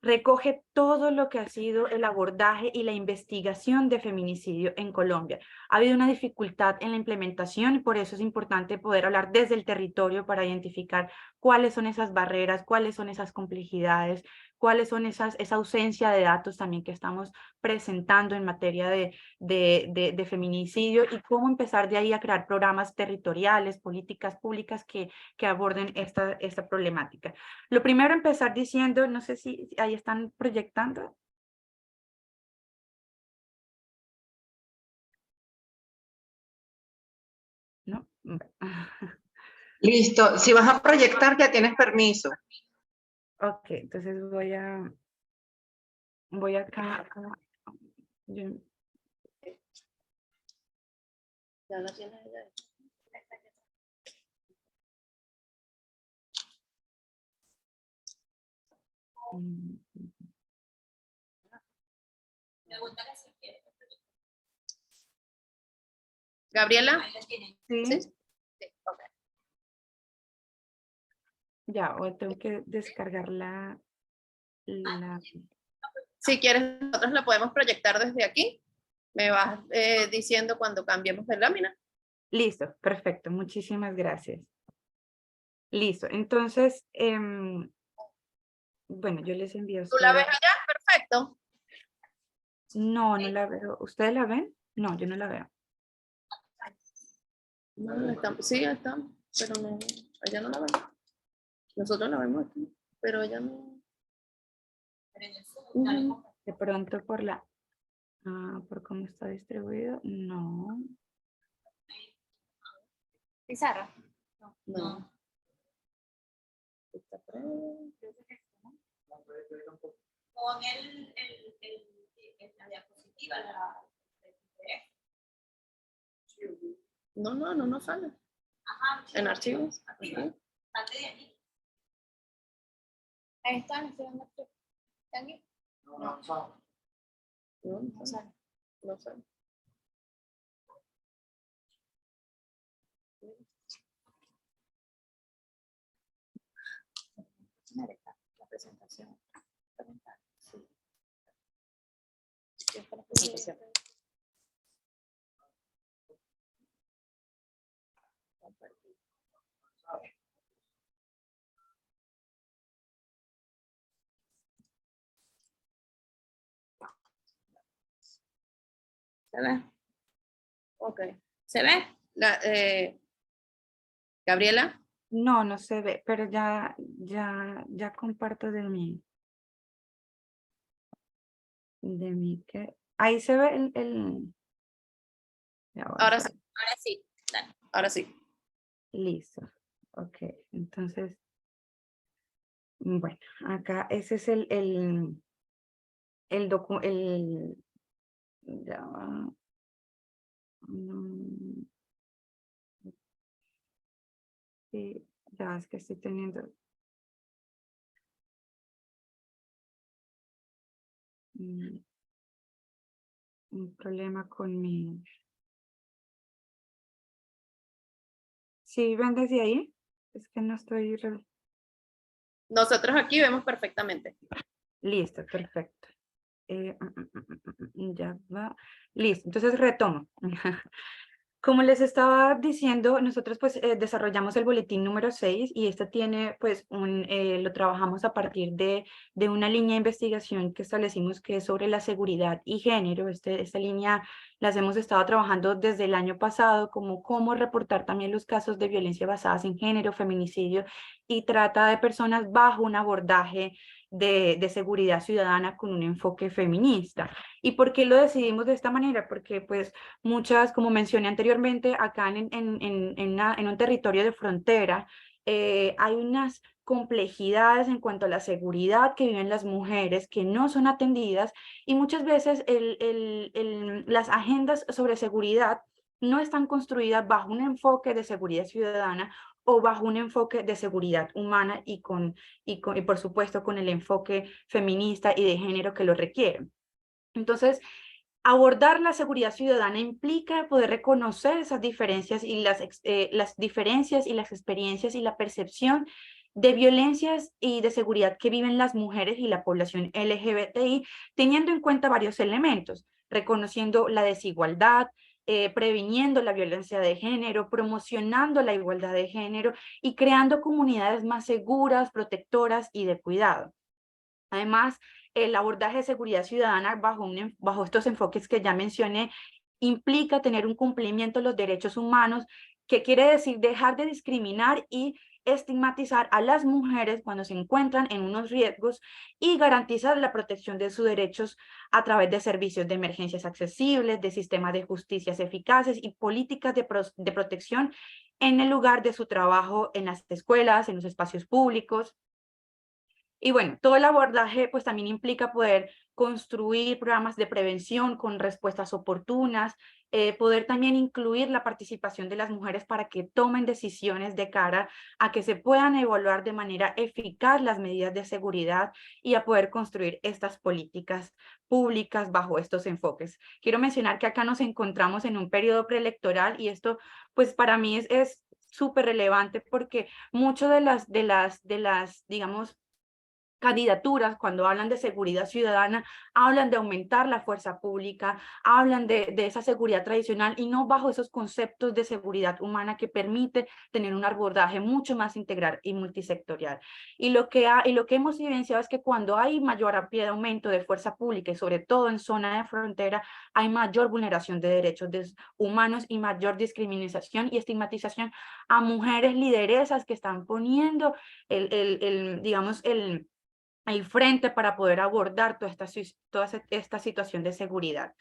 recoge todo lo que ha sido el abordaje y la investigación de feminicidio en Colombia. Ha habido una dificultad en la implementación y por eso es importante poder hablar desde el territorio para identificar cuáles son esas barreras, cuáles son esas complejidades, cuáles son esa ausencia de datos también que estamos presentando en materia de feminicidio, y cómo empezar de ahí a crear programas territoriales, políticas públicas que aborden esta problemática. Lo primero, empezar diciendo, no sé si ahí están proyectando. ¿No? Listo, si vas a proyectar ya tienes permiso. Ok, entonces voy acá. Ya la tienes ella. Gabriela. Sí. ¿Sí? Sí, okay. Ya, o tengo que descargar la... Si quieres, nosotros la podemos proyectar desde aquí. Me vas diciendo cuando cambiemos de lámina. Listo, perfecto, muchísimas gracias. Listo, entonces, bueno, yo les envío. ¿Tú la ves allá? Perfecto. No, no la veo. ¿Ustedes la ven? No, yo no la veo. No, sí, está, pero no, ella no la ve. Nosotros la vemos aquí, pero ella no. Ujú. De pronto por cómo está distribuido, no. Pizarra. No. Con la diapositiva, No nos sale. Ajá, En archivos. salte de allí. Ahí está, estoy dando clic. ¿Está aquí? No sale. No sale. La presentación. Sí. Sí, está la presentación. ¿Se ve? Ok. ¿Se ve? Gabriela. No, no se ve, pero ya comparto de mi que ahí se ve ya voy a Ahora hacer. sí. Ahora sí. Dale. Ahora sí. Listo. Ok, entonces, bueno, acá ese es el ya va. Sí, ya es que estoy teniendo un problema con mi. ¿Sí ven desde ahí? Es que no estoy. Nosotros aquí vemos perfectamente. Listo, perfecto. Ya va. Listo, entonces retomo. Como les estaba diciendo, nosotros pues desarrollamos el boletín número 6 y esto tiene pues lo trabajamos a partir de una línea de investigación que establecimos que es sobre la seguridad y género. Esta línea las hemos estado trabajando desde el año pasado, como cómo reportar también los casos de violencia basadas en género, feminicidio y trata de personas bajo un abordaje de seguridad ciudadana con un enfoque feminista. ¿Y por qué lo decidimos de esta manera? Porque pues muchas, como mencioné anteriormente, acá en un territorio de frontera, hay unas complejidades en cuanto a la seguridad que viven las mujeres que no son atendidas y muchas veces las agendas sobre seguridad no están construidas bajo un enfoque de seguridad ciudadana o bajo un enfoque de seguridad humana y por supuesto con el enfoque feminista y de género que lo requieren. Entonces, abordar la seguridad ciudadana implica poder reconocer esas diferencias y las diferencias y las experiencias y la percepción de violencias y de seguridad que viven las mujeres y la población LGBTI, teniendo en cuenta varios elementos, reconociendo la desigualdad, previniendo la violencia de género, promocionando la igualdad de género y creando comunidades más seguras, protectoras y de cuidado. Además, el abordaje de seguridad ciudadana bajo estos enfoques que ya mencioné implica tener un cumplimiento de los derechos humanos, que quiere decir dejar de discriminar y estigmatizar a las mujeres cuando se encuentran en unos riesgos y garantizar la protección de sus derechos a través de servicios de emergencias accesibles, de sistemas de justicias eficaces y políticas de protección en el lugar de su trabajo, en las escuelas, en los espacios públicos. Y bueno, todo el abordaje pues también implica poder construir programas de prevención con respuestas oportunas, poder también incluir la participación de las mujeres para que tomen decisiones de cara a que se puedan evaluar de manera eficaz las medidas de seguridad y a poder construir estas políticas públicas bajo estos enfoques. Quiero mencionar que acá nos encontramos en un periodo preelectoral y esto pues para mí es súper relevante porque mucho de las digamos, candidaturas, cuando hablan de seguridad ciudadana, hablan de aumentar la fuerza pública, hablan de esa seguridad tradicional y no bajo esos conceptos de seguridad humana que permite tener un abordaje mucho más integral y multisectorial. Y lo que hemos evidenciado es que cuando hay mayor aumento de fuerza pública y sobre todo en zona de frontera, hay mayor vulneración de derechos humanos y mayor discriminación y estigmatización a mujeres lideresas que están poniendo digamos, el frente para poder abordar toda esta situación de seguridad.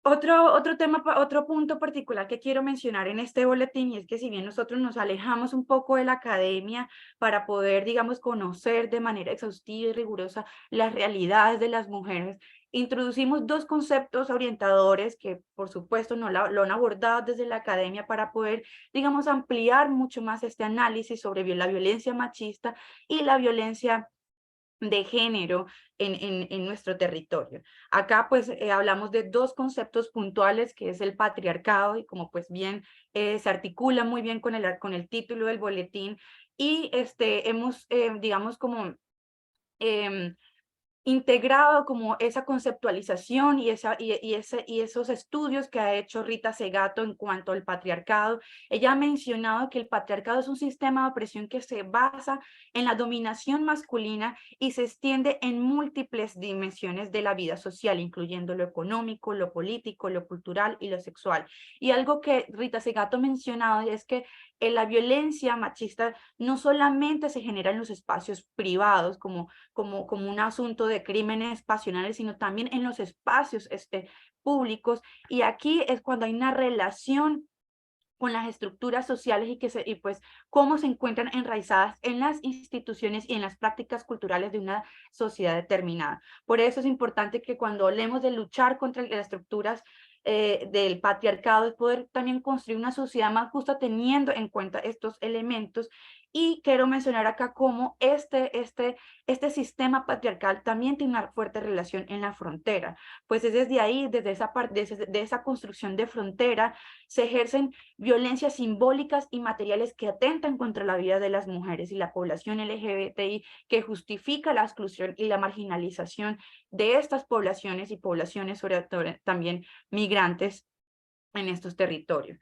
Otro punto particular que quiero mencionar en este boletín, y es que si bien nosotros nos alejamos un poco de la academia para poder, digamos, conocer de manera exhaustiva y rigurosa las realidades de las mujeres, introducimos dos conceptos orientadores que, por supuesto, no lo han abordado desde la academia para poder, digamos, ampliar mucho más este análisis sobre la violencia machista y la violencia de género en nuestro territorio. Acá pues hablamos de dos conceptos puntuales, que es el patriarcado, y como pues bien se articula muy bien con el título del boletín, y hemos, digamos, como integrado como esa conceptualización y esos estudios que ha hecho Rita Segato en cuanto al patriarcado. Ella ha mencionado que el patriarcado es un sistema de opresión que se basa en la dominación masculina y se extiende en múltiples dimensiones de la vida social, incluyendo lo económico, lo político, lo cultural y lo sexual. Y algo que Rita Segato ha mencionado es que la violencia machista no solamente se genera en los espacios privados como un asunto de crímenes pasionales, sino también en los espacios públicos. Y aquí es cuando hay una relación con las estructuras sociales y pues cómo se encuentran enraizadas en las instituciones y en las prácticas culturales de una sociedad determinada. Por eso es importante que cuando hablemos de luchar contra las estructuras del patriarcado, es poder también construir una sociedad más justa teniendo en cuenta estos elementos. Y quiero mencionar acá cómo este sistema patriarcal también tiene una fuerte relación en la frontera, pues es desde ahí, desde esa parte, de esa construcción de frontera, se ejercen violencias simbólicas y materiales que atentan contra la vida de las mujeres y la población LGBTI, que justifica la exclusión y la marginalización de estas poblaciones y poblaciones sobre todo también migrantes en estos territorios.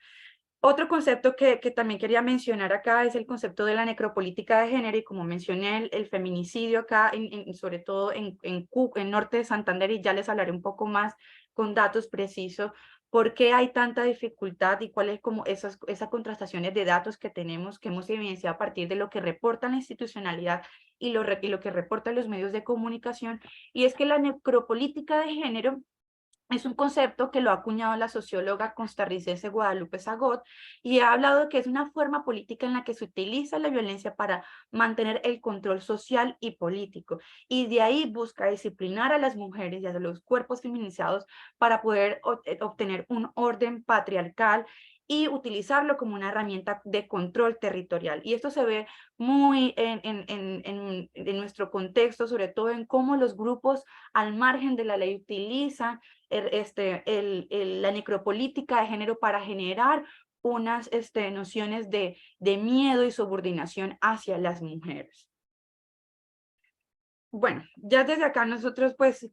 Otro concepto que también quería mencionar acá es el concepto de la necropolítica de género, y como mencioné el feminicidio acá, sobre todo en norte de Santander, y ya les hablaré un poco más con datos precisos, por qué hay tanta dificultad y cuáles como esas contrastaciones de datos que tenemos, que hemos evidenciado a partir de lo que reporta la institucionalidad y lo que reportan los medios de comunicación. Y es que la necropolítica de género es un concepto que lo ha acuñado la socióloga costarricense Guadalupe Sagot, y ha hablado de que es una forma política en la que se utiliza la violencia para mantener el control social y político, y de ahí busca disciplinar a las mujeres y a los cuerpos feminizados para poder obtener un orden patriarcal y utilizarlo como una herramienta de control territorial. Y esto se ve muy en nuestro contexto, sobre todo en cómo los grupos al margen de la ley utilizan la necropolítica de género para generar unas nociones de miedo y subordinación hacia las mujeres. Bueno, ya desde acá nosotros pues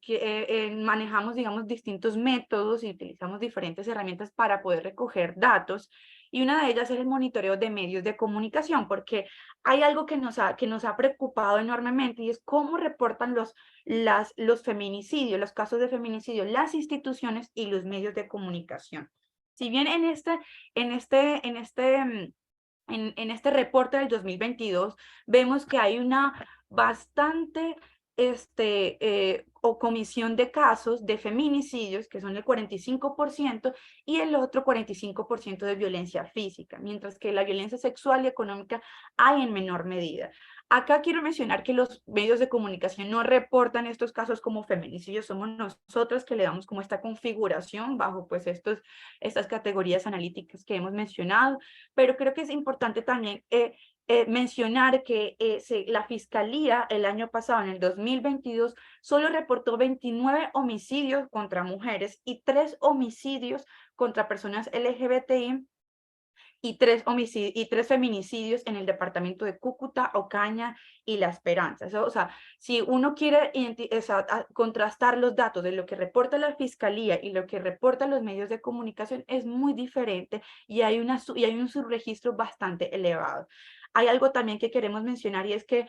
manejamos, digamos, distintos métodos y utilizamos diferentes herramientas para poder recoger datos, y una de ellas es el monitoreo de medios de comunicación, porque hay algo que nos ha preocupado enormemente, y es cómo reportan los feminicidios, los casos de feminicidio, las instituciones y los medios de comunicación. Si bien en este reporte del 2022 vemos que hay una bastante comisión de casos de feminicidios, que son el 45%, y el otro 45% de violencia física, mientras que la violencia sexual y económica hay en menor medida. Acá quiero mencionar que los medios de comunicación no reportan estos casos como feminicidios, somos nosotros que le damos como esta configuración bajo pues estas categorías analíticas que hemos mencionado, pero creo que es importante también mencionar que la Fiscalía el año pasado, en el 2022, solo reportó 29 homicidios contra mujeres y 3 homicidios contra personas LGBTI y 3 feminicidios en el departamento de Cúcuta, Ocaña y La Esperanza. Eso, o sea, si uno quiere contrastar los datos de lo que reporta la Fiscalía y lo que reportan los medios de comunicación, es muy diferente y hay un subregistro bastante elevado. Hay algo también que queremos mencionar y es que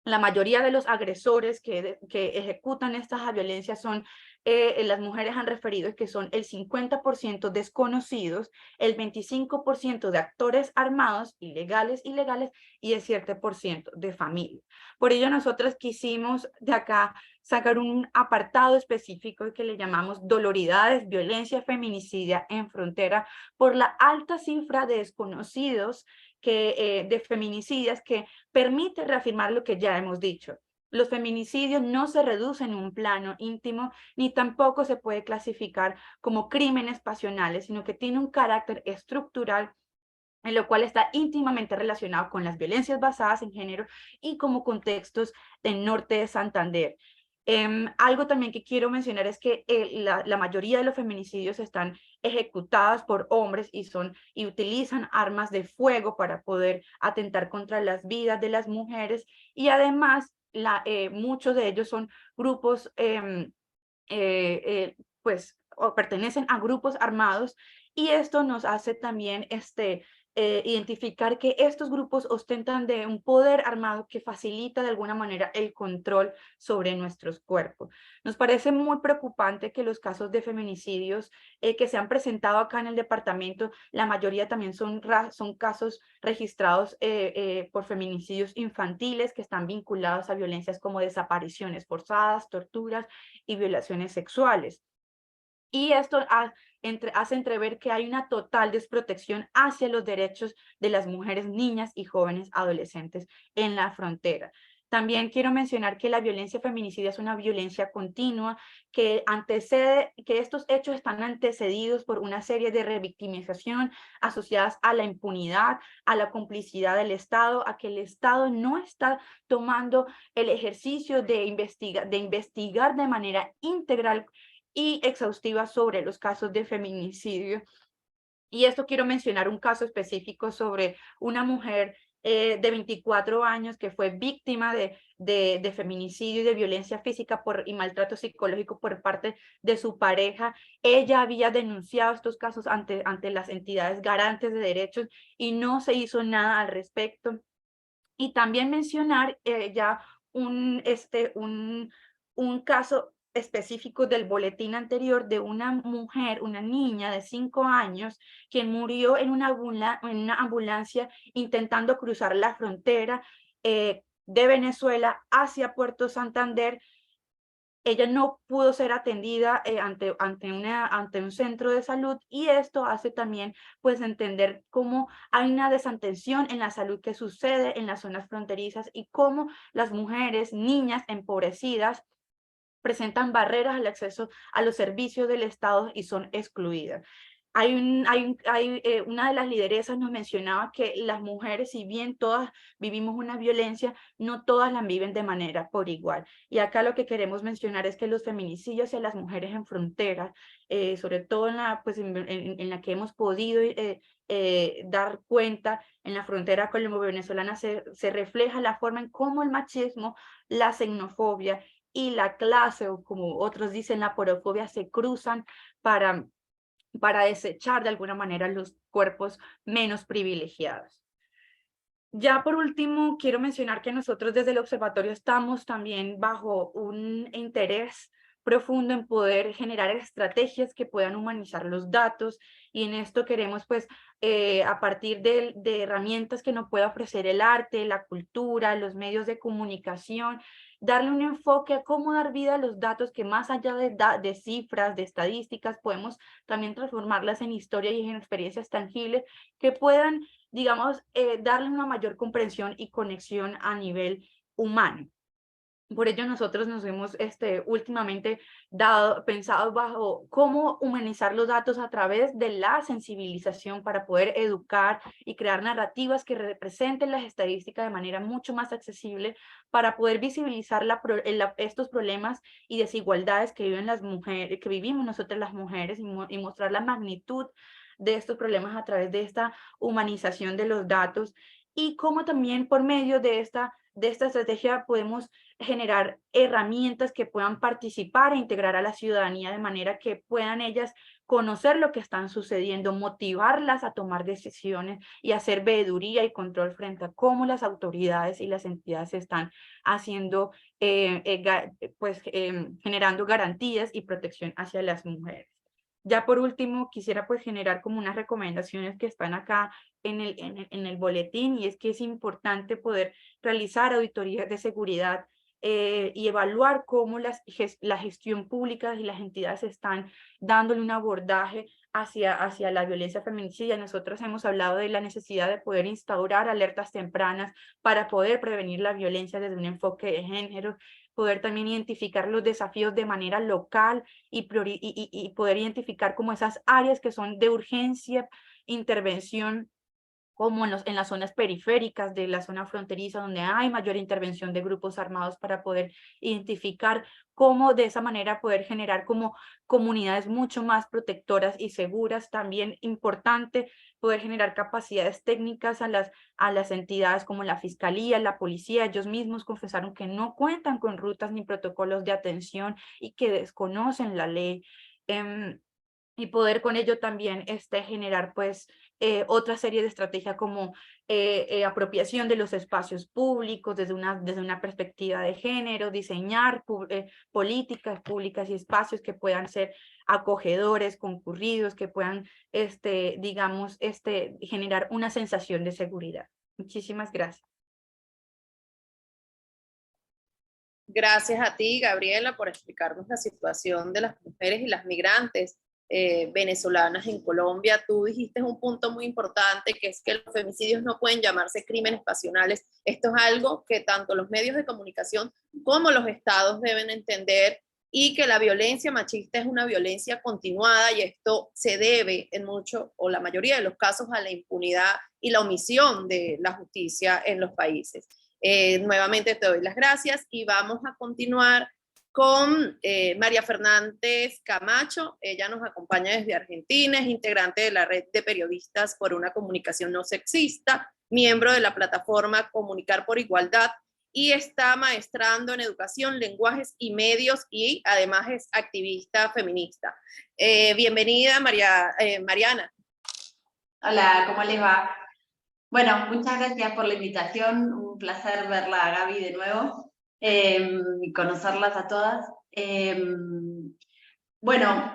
la mayoría de los agresores que ejecutan estas violencias son, las mujeres han referido que son el 50% desconocidos, el 25% de actores armados, ilegales, y el 7% de familia. Por ello nosotros quisimos de acá sacar un apartado específico que le llamamos Doloridades, Violencia Feminicidia en Frontera, por la alta cifra de desconocidos de feminicidios que permite reafirmar lo que ya hemos dicho. Los feminicidios no se reducen en un plano íntimo, ni tampoco se puede clasificar como crímenes pasionales, sino que tiene un carácter estructural en lo cual está íntimamente relacionado con las violencias basadas en género y como contextos del norte de Santander. Algo también que quiero mencionar es que la mayoría de los feminicidios están ejecutados por hombres y utilizan armas de fuego para poder atentar contra las vidas de las mujeres, y además muchos de ellos son grupos pues o pertenecen a grupos armados, y esto nos hace también identificar que estos grupos ostentan de un poder armado que facilita de alguna manera el control sobre nuestros cuerpos. Nos parece muy preocupante que los casos de feminicidios que se han presentado acá en el departamento, la mayoría también son casos registrados por feminicidios infantiles que están vinculados a violencias como desapariciones forzadas, torturas y violaciones sexuales. Y esto hace entrever que hay una total desprotección hacia los derechos de las mujeres, niñas y jóvenes adolescentes en la frontera. También quiero mencionar que la violencia feminicida es una violencia continua que estos hechos están antecedidos por una serie de revictimización asociadas a la impunidad, a la complicidad del Estado, a que el Estado no está tomando el ejercicio de investigar de manera integral y exhaustiva sobre los casos de feminicidio. Y esto quiero mencionar un caso específico sobre una mujer de 24 años que fue víctima de feminicidio y de violencia física y maltrato psicológico por parte de su pareja. Ella había denunciado estos casos ante las entidades garantes de derechos y no se hizo nada al respecto. Y también mencionar un caso específico del boletín anterior de una mujer, una niña de 5 años, quien murió en una ambulancia intentando cruzar la frontera de Venezuela hacia Puerto Santander. Ella no pudo ser atendida ante un centro de salud, y esto hace también pues entender cómo hay una desatención en la salud que sucede en las zonas fronterizas y cómo las mujeres, niñas empobrecidas presentan barreras al acceso a los servicios del Estado y son excluidas. Una de las lideresas nos mencionaba que las mujeres, si bien todas vivimos una violencia, no todas la viven de manera por igual. Y acá lo que queremos mencionar es que los feminicidios hacia las mujeres en frontera, sobre todo en la que hemos podido dar cuenta en la frontera colombo-venezolana, se refleja la forma en cómo el machismo, la xenofobia y la clase, o como otros dicen, la porofobia, se cruzan para desechar de alguna manera los cuerpos menos privilegiados. Ya por último, quiero mencionar que nosotros desde el observatorio estamos también bajo un interés profundo en poder generar estrategias que puedan humanizar los datos, y en esto queremos pues a partir de herramientas que nos pueda ofrecer el arte, la cultura, los medios de comunicación, darle un enfoque a cómo dar vida a los datos que más allá de cifras, de estadísticas, podemos también transformarlas en historia y en experiencias tangibles que puedan, digamos, darle una mayor comprensión y conexión a nivel humano. Por ello nosotros nos hemos últimamente pensado bajo cómo humanizar los datos a través de la sensibilización para poder educar y crear narrativas que representen las estadísticas de manera mucho más accesible, para poder visibilizar estos problemas y desigualdades que viven las mujeres, que vivimos nosotras las mujeres, y mostrar la magnitud de estos problemas a través de esta humanización de los datos, y cómo también por medio de esta estrategia podemos generar herramientas que puedan participar e integrar a la ciudadanía de manera que puedan ellas conocer lo que están sucediendo, motivarlas a tomar decisiones y hacer veeduría y control frente a cómo las autoridades y las entidades están haciendo, generando garantías y protección hacia las mujeres. Ya por último, quisiera pues generar como unas recomendaciones que están acá en el boletín, y es que es importante poder realizar auditorías de seguridad y evaluar cómo la gestión pública y las entidades están dándole un abordaje hacia la violencia feminicida. Nosotros hemos hablado de la necesidad de poder instaurar alertas tempranas para poder prevenir la violencia desde un enfoque de género, poder también identificar los desafíos de manera local y poder identificar como esas áreas que son de urgencia, intervención, como en las zonas periféricas de la zona fronteriza, donde hay mayor intervención de grupos armados, para poder identificar cómo de esa manera poder generar como comunidades mucho más protectoras y seguras. También importante poder generar capacidades técnicas a las entidades como la Fiscalía, la Policía. Ellos mismos confesaron que no cuentan con rutas ni protocolos de atención y que desconocen la ley. Y poder con ello también generar pues otra serie de estrategias como apropiación de los espacios públicos desde una perspectiva de género, diseñar políticas públicas y espacios que puedan ser acogedores, concurridos, que puedan, generar una sensación de seguridad. Muchísimas gracias. Gracias a ti, Gabriela, por explicarnos la situación de las mujeres y las migrantes venezolanas en Colombia. Tú dijiste un punto muy importante, que es que los femicidios no pueden llamarse crímenes pasionales. Esto es algo que tanto los medios de comunicación como los estados deben entender, y que la violencia machista es una violencia continuada, y esto se debe en mucho o la mayoría de los casos a la impunidad y la omisión de la justicia en los países. Nuevamente te doy las gracias y vamos a continuar con María Fernández Camacho. Ella nos acompaña desde Argentina, es integrante de la Red de Periodistas por una Comunicación No Sexista, miembro de la plataforma Comunicar por Igualdad, y está maestrando en Educación, Lenguajes y Medios, y además es activista feminista. Bienvenida, Mariana. Hola, ¿cómo les va? Bueno, muchas gracias por la invitación, un placer verla a Gaby de nuevo. Y conocerlas a todas. Bueno,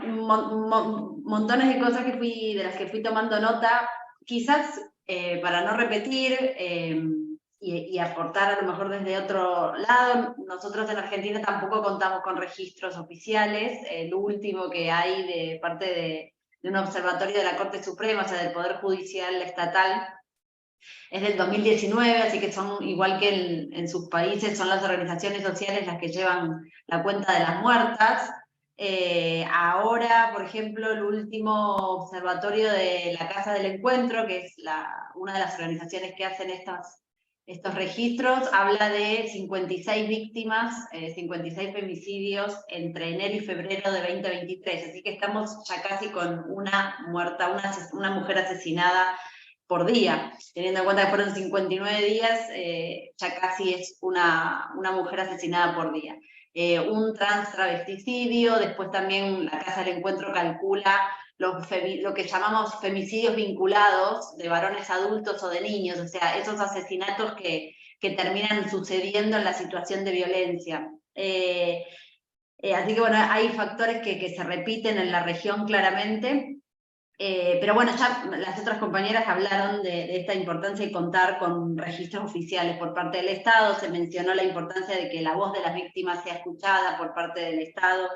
montones de cosas de las que fui tomando nota, quizás para no repetir y aportar a lo mejor desde otro lado. Nosotros en Argentina tampoco contamos con registros oficiales. El último que hay de parte de un observatorio de la Corte Suprema, o sea, del Poder Judicial Estatal, es del 2019, así que son, igual que en sus países, son las organizaciones sociales las que llevan la cuenta de las muertas. Ahora, por ejemplo, el último observatorio de la Casa del Encuentro, que es una de las organizaciones que hacen estos registros, habla de 56 víctimas, 56 femicidios entre enero y febrero de 2023, así que estamos ya casi con una muerta, una mujer asesinada por día, teniendo en cuenta que fueron 59 días, ya casi es una mujer asesinada por día. Un trans travesticidio, después también la Casa del Encuentro calcula lo que llamamos femicidios vinculados de varones adultos o de niños, o sea, esos asesinatos que terminan sucediendo en la situación de violencia. Así que bueno, hay factores que se repiten en la región claramente. Pero bueno, ya las otras compañeras hablaron de esta importancia de contar con registros oficiales por parte del Estado. Se mencionó la importancia de que la voz de las víctimas sea escuchada por parte del Estado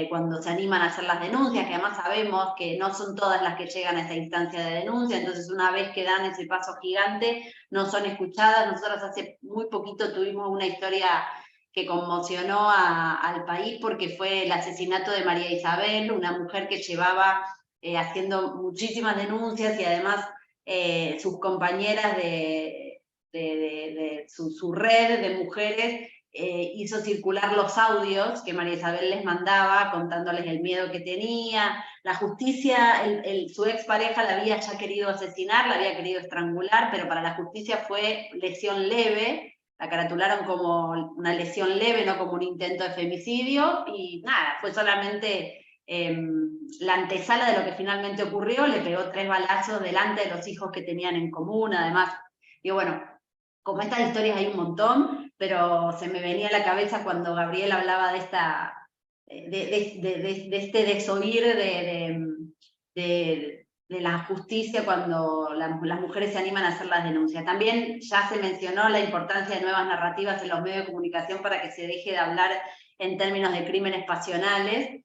cuando se animan a hacer las denuncias, que además sabemos que no son todas las que llegan a esa instancia de denuncia, entonces una vez que dan ese paso gigante no son escuchadas. Nosotros hace muy poquito tuvimos una historia que conmocionó al país, porque fue el asesinato de María Isabel, una mujer que llevaba haciendo muchísimas denuncias, y además sus compañeras de su red de mujeres hizo circular los audios que María Isabel les mandaba contándoles el miedo que tenía. La justicia, su expareja la había ya querido asesinar, la había querido estrangular, pero para la justicia fue lesión leve, la caratularon como una lesión leve, no como un intento de femicidio, y nada, fue solamente la antesala de lo que finalmente ocurrió. Le pegó 3 balazos delante de los hijos que tenían en común, además. Digo, bueno, como estas historias hay un montón, pero se me venía a la cabeza cuando Gabriel hablaba de este desoír de la justicia cuando las mujeres se animan a hacer las denuncias. También ya se mencionó la importancia de nuevas narrativas en los medios de comunicación para que se deje de hablar en términos de crímenes pasionales.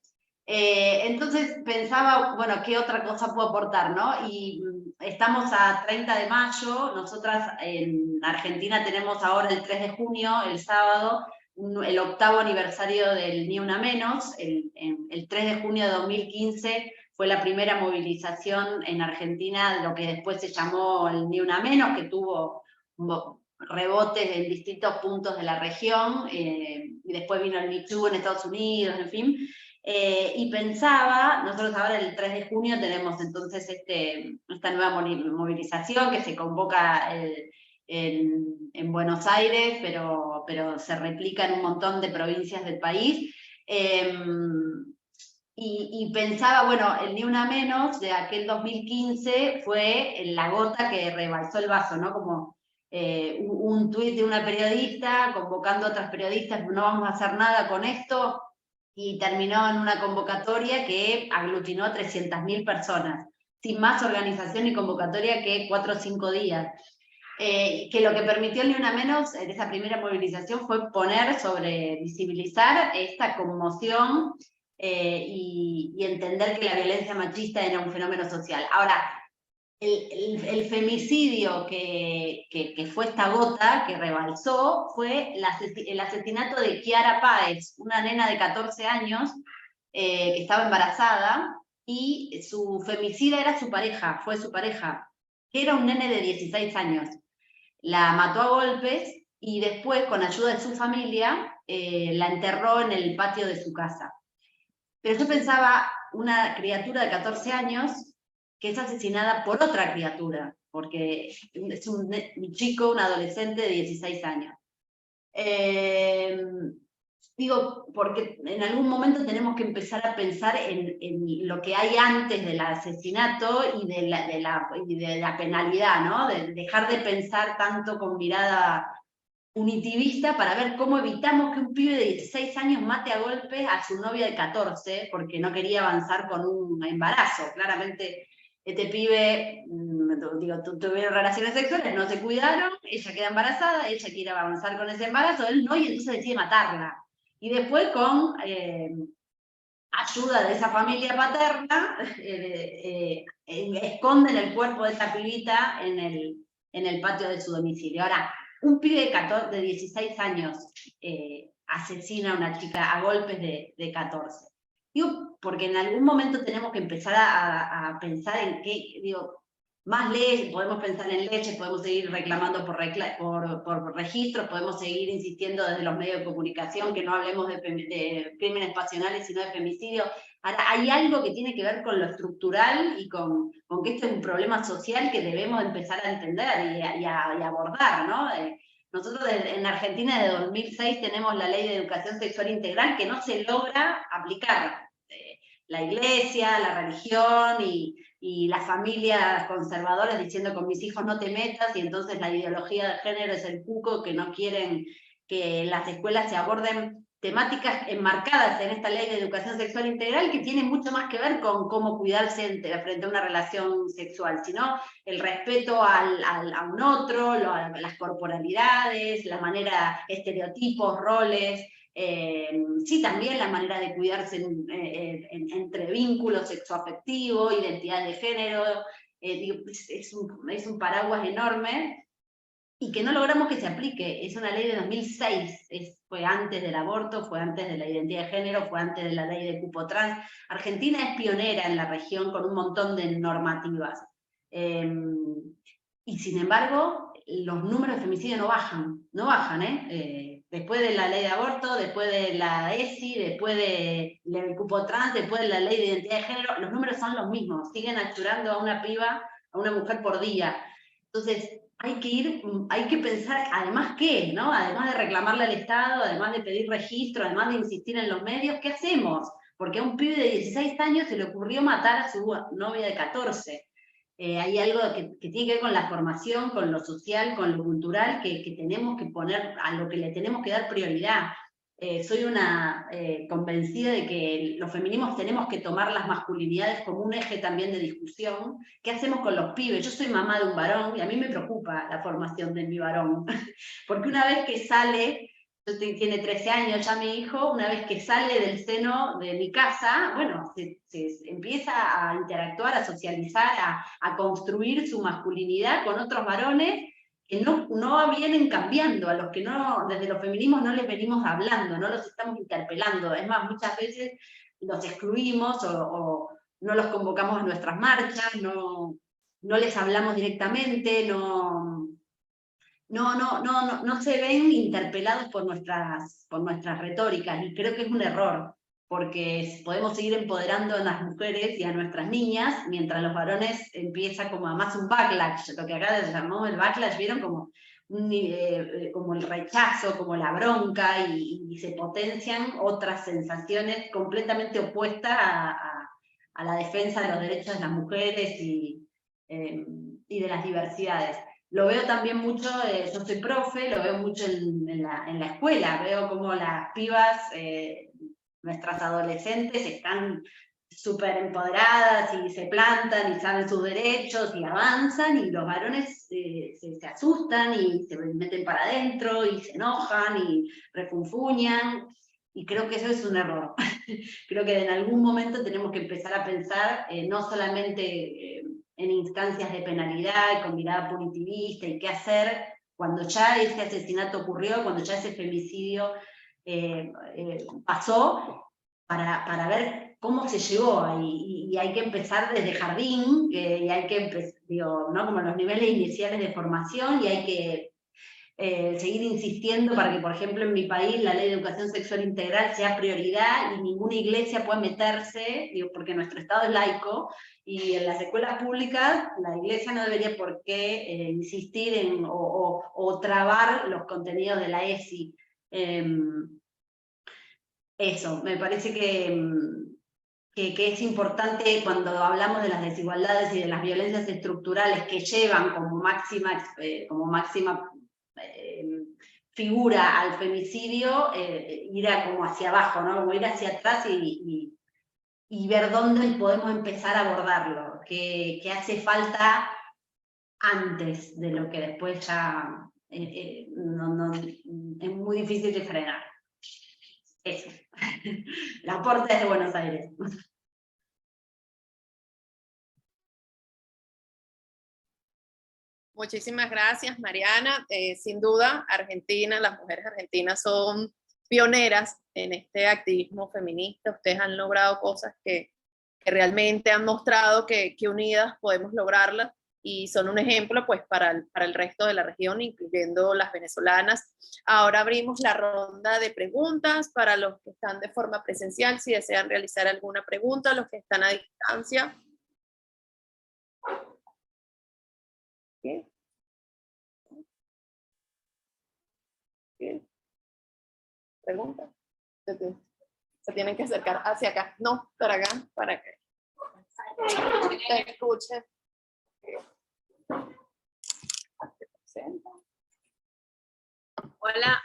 Entonces pensaba, bueno, ¿qué otra cosa puedo aportar, no? Y estamos a 30 de mayo, nosotras en Argentina tenemos ahora el 3 de junio, el sábado, el 8º aniversario del Ni Una Menos. El 3 de junio de 2015 fue la primera movilización en Argentina de lo que después se llamó el Ni Una Menos, que tuvo rebotes en distintos puntos de la región, y después vino el Me Too en Estados Unidos, en fin. Y pensaba, nosotros ahora el 3 de junio tenemos entonces esta nueva movilización que se convoca en Buenos Aires, pero se replica en un montón de provincias del país. Y pensaba, bueno, el Ni Una Menos de aquel 2015 fue la gota que rebalsó el vaso, ¿no? Como un tuit de una periodista convocando a otras periodistas, no vamos a hacer nada con esto, y terminó en una convocatoria que aglutinó a 300.000 personas, sin más organización y convocatoria que 4 o 5 días. Que lo que permitió el Ni Una Menos en esa primera movilización fue visibilizar esta conmoción y entender que la violencia machista era un fenómeno social. Ahora, el femicidio que fue esta gota, que rebalsó, fue el asesinato de Kiara Páez, una nena de 14 años que estaba embarazada, y su femicida era su pareja, fue su pareja, que era un nene de 16 años. La mató a golpes y después, con ayuda de su familia, la enterró en el patio de su casa. Pero yo pensaba, una criatura de 14 años que es asesinada por otra criatura, porque es un chico, un adolescente de 16 años. Digo, porque en algún momento tenemos que empezar a pensar en lo que hay antes del asesinato y de la penalidad, ¿no? De dejar de pensar tanto con mirada punitivista para ver cómo evitamos que un pibe de 16 años mate a golpes a su novia de 14 porque no quería avanzar con un embarazo. Claramente este pibe, tuvieron relaciones sexuales, no se cuidaron, ella queda embarazada, ella quiere avanzar con ese embarazo, él no, y entonces decide matarla. Y después con ayuda de esa familia paterna, esconden el cuerpo de esta pibita en el patio de su domicilio. Ahora, un pibe de 16 años asesina a una chica a golpes de 14. Digo, porque en algún momento tenemos que empezar a pensar en qué, más leyes, podemos pensar en leyes, podemos seguir reclamando por registros, podemos seguir insistiendo desde los medios de comunicación que no hablemos de crímenes pasionales, sino de femicidio. Ahora, hay algo que tiene que ver con lo estructural y con que esto es un problema social que debemos empezar a entender y abordar, ¿no? Nosotros en Argentina desde 2006 tenemos la Ley de Educación Sexual Integral que no se logra aplicar. La iglesia, la religión y las familias conservadoras diciendo con mis hijos no te metas, y entonces la ideología de género es el cuco, que no quieren que en las escuelas se aborden temáticas enmarcadas en esta Ley de Educación Sexual Integral que tiene mucho más que ver con cómo cuidarse frente a una relación sexual, sino el respeto a un otro, las corporalidades, la manera, estereotipos, roles, sí, también la manera de cuidarse entre vínculos sexoafectivos, identidad de género. Es un paraguas enorme y que no logramos que se aplique. Es una ley de 2006, fue antes del aborto, fue antes de la identidad de género, fue antes de la ley de cupo trans. Argentina es pionera en la región con un montón de normativas. Y sin embargo, los números de femicidio no bajan, después de la ley de aborto, después de la ESI, después del cupo trans, después de la ley de identidad de género, los números son los mismos, siguen achurando a una piba, a una mujer por día. Entonces, hay que pensar, además qué, ¿no? Además de reclamarle al Estado, además de pedir registro, además de insistir en los medios, ¿qué hacemos? Porque a un pibe de 16 años se le ocurrió matar a su novia de 14. Hay algo que tiene que ver con la formación, con lo social, con lo cultural, que tenemos que poner, a lo que le tenemos que dar prioridad. Soy una convencida de que los feminismos tenemos que tomar las masculinidades como un eje también de discusión. ¿Qué hacemos con los pibes? Yo soy mamá de un varón y a mí me preocupa la formación de mi varón, porque una vez que sale, tiene 13 años ya mi hijo, una vez que sale del seno de mi casa, bueno, se empieza a interactuar, a socializar, a construir su masculinidad con otros varones que no vienen cambiando, a los que desde los feminismos no les venimos hablando, no los estamos interpelando. Es más, muchas veces los excluimos o no los convocamos a nuestras marchas, no les hablamos directamente, no se ven interpelados por nuestras retóricas, y creo que es un error, porque podemos seguir empoderando a las mujeres y a nuestras niñas, mientras los varones empieza como además un backlash, lo que acá se llamó el backlash, vieron como como el rechazo, como la bronca, y se potencian otras sensaciones completamente opuestas a la defensa de los derechos de las mujeres y de las diversidades. Lo veo también mucho, yo soy profe, lo veo mucho en la escuela, veo como las pibas, nuestras adolescentes están súper empoderadas y se plantan y saben sus derechos y avanzan, y los varones se asustan y se meten para adentro y se enojan y refunfuñan, y creo que eso es un error. Creo que en algún momento tenemos que empezar a pensar no solamente en instancias de penalidad y con mirada punitivista y qué hacer cuando ya ese asesinato ocurrió, cuando ya ese femicidio pasó, para ver cómo se llegó ahí. Y hay que empezar desde jardín, y hay que empezar, ¿no? Como los niveles iniciales de formación, y hay que seguir insistiendo para que, por ejemplo, en mi país la ley de educación sexual integral sea prioridad y ninguna iglesia pueda meterse, porque nuestro Estado es laico, y en las escuelas públicas la iglesia no debería por qué insistir en o trabar los contenidos de la ESI. Eso, me parece que es importante cuando hablamos de las desigualdades y de las violencias estructurales que llevan como máxima figura al femicidio, ir como hacia abajo, ¿no? Como ir hacia atrás y ver dónde podemos empezar a abordarlo, que hace falta antes de lo que después ya es muy difícil de frenar. Eso. La puerta es de Buenos Aires. Muchísimas gracias, Mariana. Sin duda, Argentina, las mujeres argentinas son pioneras en este activismo feminista. Ustedes han logrado cosas que realmente han mostrado que unidas podemos lograrlas, y son un ejemplo pues para el resto de la región, incluyendo las venezolanas. Ahora abrimos la ronda de preguntas para los que están de forma presencial, si desean realizar alguna pregunta, los que están a distancia. ¿Qué? ¿Qué? ¿Pregunta? Se tienen que acercar hacia acá, no, para acá, para que te escuche. Hola,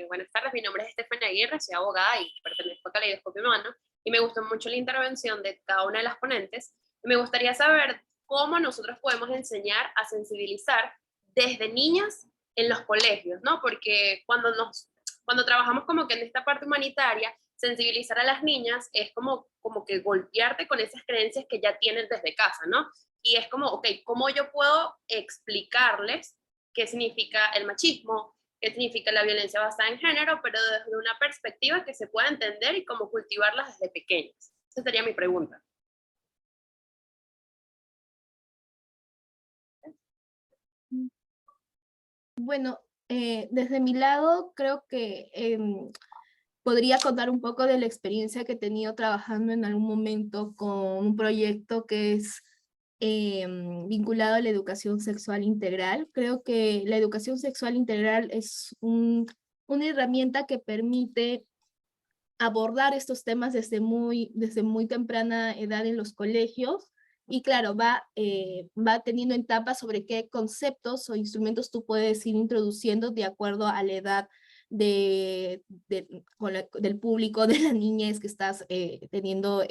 buenas tardes, mi nombre es Estefania Aguirre, soy abogada y pertenezco a Caleidoscopio Humano, y me gustó mucho la intervención de cada una de las ponentes. Me gustaría saber cómo nosotros podemos enseñar a sensibilizar desde niñas en los colegios, ¿no? Porque cuando trabajamos como que en esta parte humanitaria, sensibilizar a las niñas es como que golpearte con esas creencias que ya tienen desde casa, ¿no? Y es como, ok, ¿cómo yo puedo explicarles qué significa el machismo, qué significa la violencia basada en género, pero desde una perspectiva que se pueda entender y cómo cultivarlas desde pequeñas? Esa sería mi pregunta. Bueno, Desde mi lado, creo que podría contar un poco de la experiencia que he tenido trabajando en algún momento con un proyecto que es vinculado a la educación sexual integral. Creo que la educación sexual integral es una herramienta que permite abordar estos temas desde muy temprana edad en los colegios. Y claro, va teniendo etapas sobre qué conceptos o instrumentos tú puedes ir introduciendo de acuerdo a la edad del público, de la niñez que estás teniendo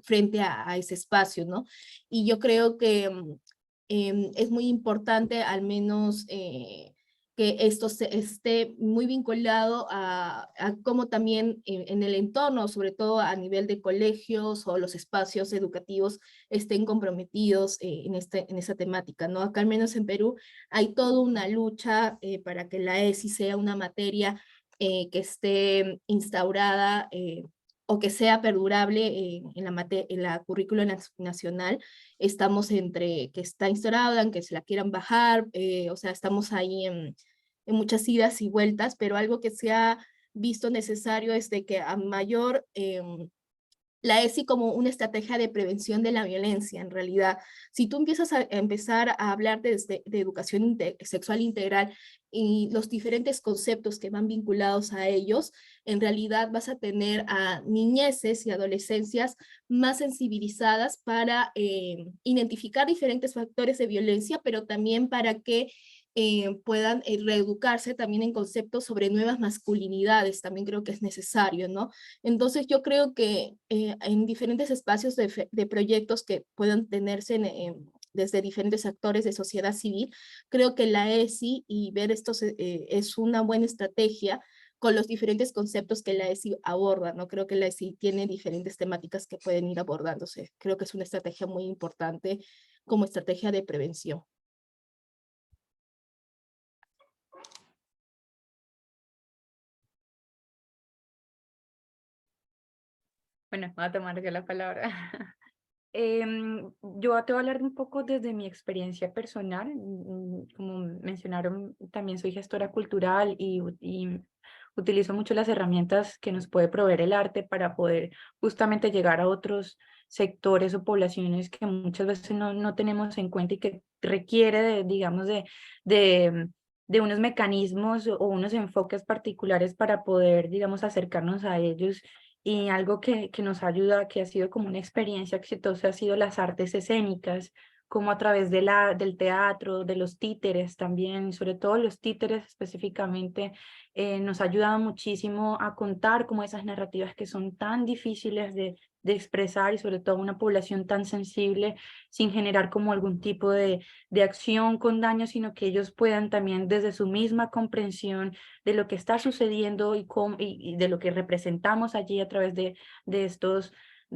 frente a ese espacio, ¿no? Y yo creo que es muy importante al menos que esto esté muy vinculado a cómo también en el entorno, sobre todo a nivel de colegios o los espacios educativos, estén comprometidos en esa temática, ¿no? Acá al menos en Perú hay toda una lucha para que la ESI sea una materia que esté instaurada o que sea perdurable en la currícula nacional. Estamos entre que está instaurada, en que se la quieran bajar, o sea, estamos ahí en muchas idas y vueltas, pero algo que se ha visto necesario es de que a mayor la ESI como una estrategia de prevención de la violencia, en realidad. Si tú empiezas a hablar de educación sexual integral y los diferentes conceptos que van vinculados a ellos, en realidad vas a tener a niñeces y adolescencias más sensibilizadas para identificar diferentes factores de violencia, pero también para que puedan reeducarse también en conceptos sobre nuevas masculinidades, también creo que es necesario, ¿no? Entonces yo creo que en diferentes espacios de proyectos que puedan tenerse desde diferentes actores de sociedad civil, creo que la ESI y ver estos es una buena estrategia con los diferentes conceptos que la ESI aborda, ¿no? Creo que la ESI tiene diferentes temáticas que pueden ir abordándose. Creo que es una estrategia muy importante como estrategia de prevención. Bueno, voy a tomar yo la palabra. Yo te voy a hablar un poco desde mi experiencia personal. Como mencionaron, también soy gestora cultural y utilizo mucho las herramientas que nos puede proveer el arte para poder justamente llegar a otros sectores o poblaciones que muchas veces no tenemos en cuenta y que requiere, digamos, de unos mecanismos o unos enfoques particulares para poder, digamos, acercarnos a ellos. Y algo que nos ayuda, que ha sido como una experiencia exitosa, ha sido las artes escénicas, como a través del teatro, de los títeres también, sobre todo los títeres específicamente, nos ha ayudado muchísimo a contar como esas narrativas que son tan difíciles de expresar y sobre todo una población tan sensible sin generar como algún tipo de acción con daño, sino que ellos puedan también desde su misma comprensión de lo que está sucediendo y de lo que representamos allí a través de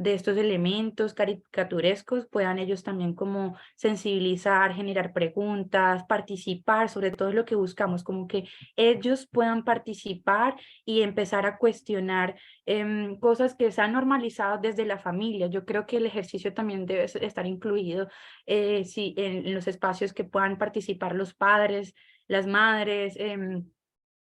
estos elementos caricaturescos, puedan ellos también como sensibilizar, generar preguntas, participar, sobre todo lo que buscamos, como que ellos puedan participar y empezar a cuestionar cosas que se han normalizado desde la familia. Yo creo que el ejercicio también debe estar incluido en los espacios que puedan participar los padres, las madres,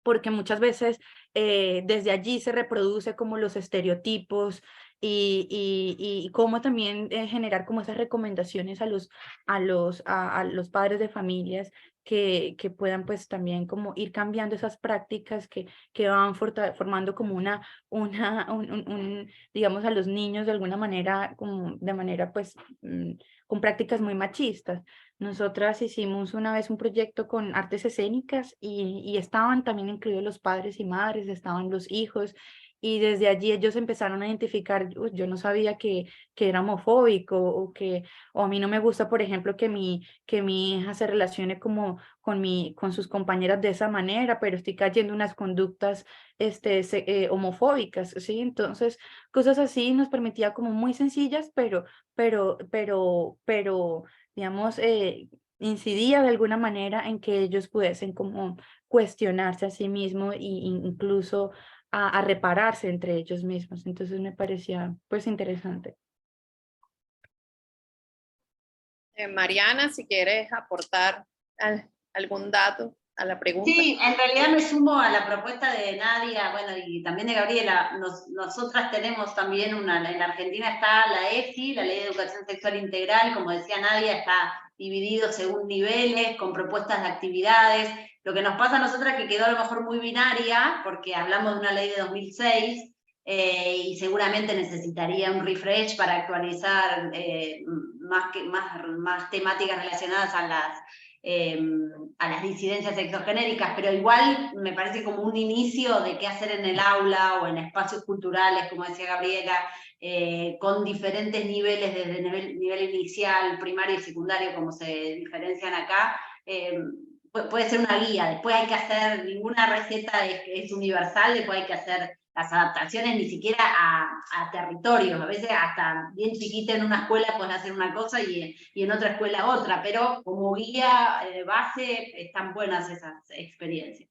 porque muchas veces desde allí se reproduce como los estereotipos y cómo también generar como esas recomendaciones a los padres de familias que puedan pues también como ir cambiando esas prácticas que van formando como digamos a los niños de alguna manera, como de manera pues con prácticas muy machistas. Nosotras hicimos una vez un proyecto con artes escénicas y estaban también incluidos los padres y madres, estaban los hijos, y desde allí ellos empezaron a identificar, yo no sabía que era homofóbico o a mí no me gusta, por ejemplo, que mi hija se relacione como con sus compañeras de esa manera, pero estoy cayendo en unas conductas homofóbicas, ¿sí? Entonces, cosas así nos permitía como muy sencillas, pero digamos, incidía de alguna manera en que ellos pudiesen como cuestionarse a sí mismos e incluso a repararse entre ellos mismos. Entonces me parecía pues interesante. Mariana, si quieres aportar algún dato a la pregunta. Sí, en realidad me sumo a la propuesta de Nadia, bueno, y también de Gabriela. Nosotras tenemos también en Argentina está la ESI, la Ley de Educación Sexual Integral, como decía Nadia, está dividido según niveles, con propuestas de actividades. Lo que nos pasa a nosotras que quedó a lo mejor muy binaria, porque hablamos de una ley de 2006, y seguramente necesitaría un refresh para actualizar más temáticas relacionadas a las disidencias sexogenéricas, pero igual me parece como un inicio de qué hacer en el aula o en espacios culturales, como decía Gabriela, con diferentes niveles, desde nivel inicial, primario y secundario, como se diferencian acá. Puede ser una guía. Después hay que hacer, ninguna receta es universal, después hay que hacer las adaptaciones ni siquiera a territorios. A veces hasta bien chiquita en una escuela puedes hacer una cosa y en otra escuela otra, pero como guía base están buenas esas experiencias.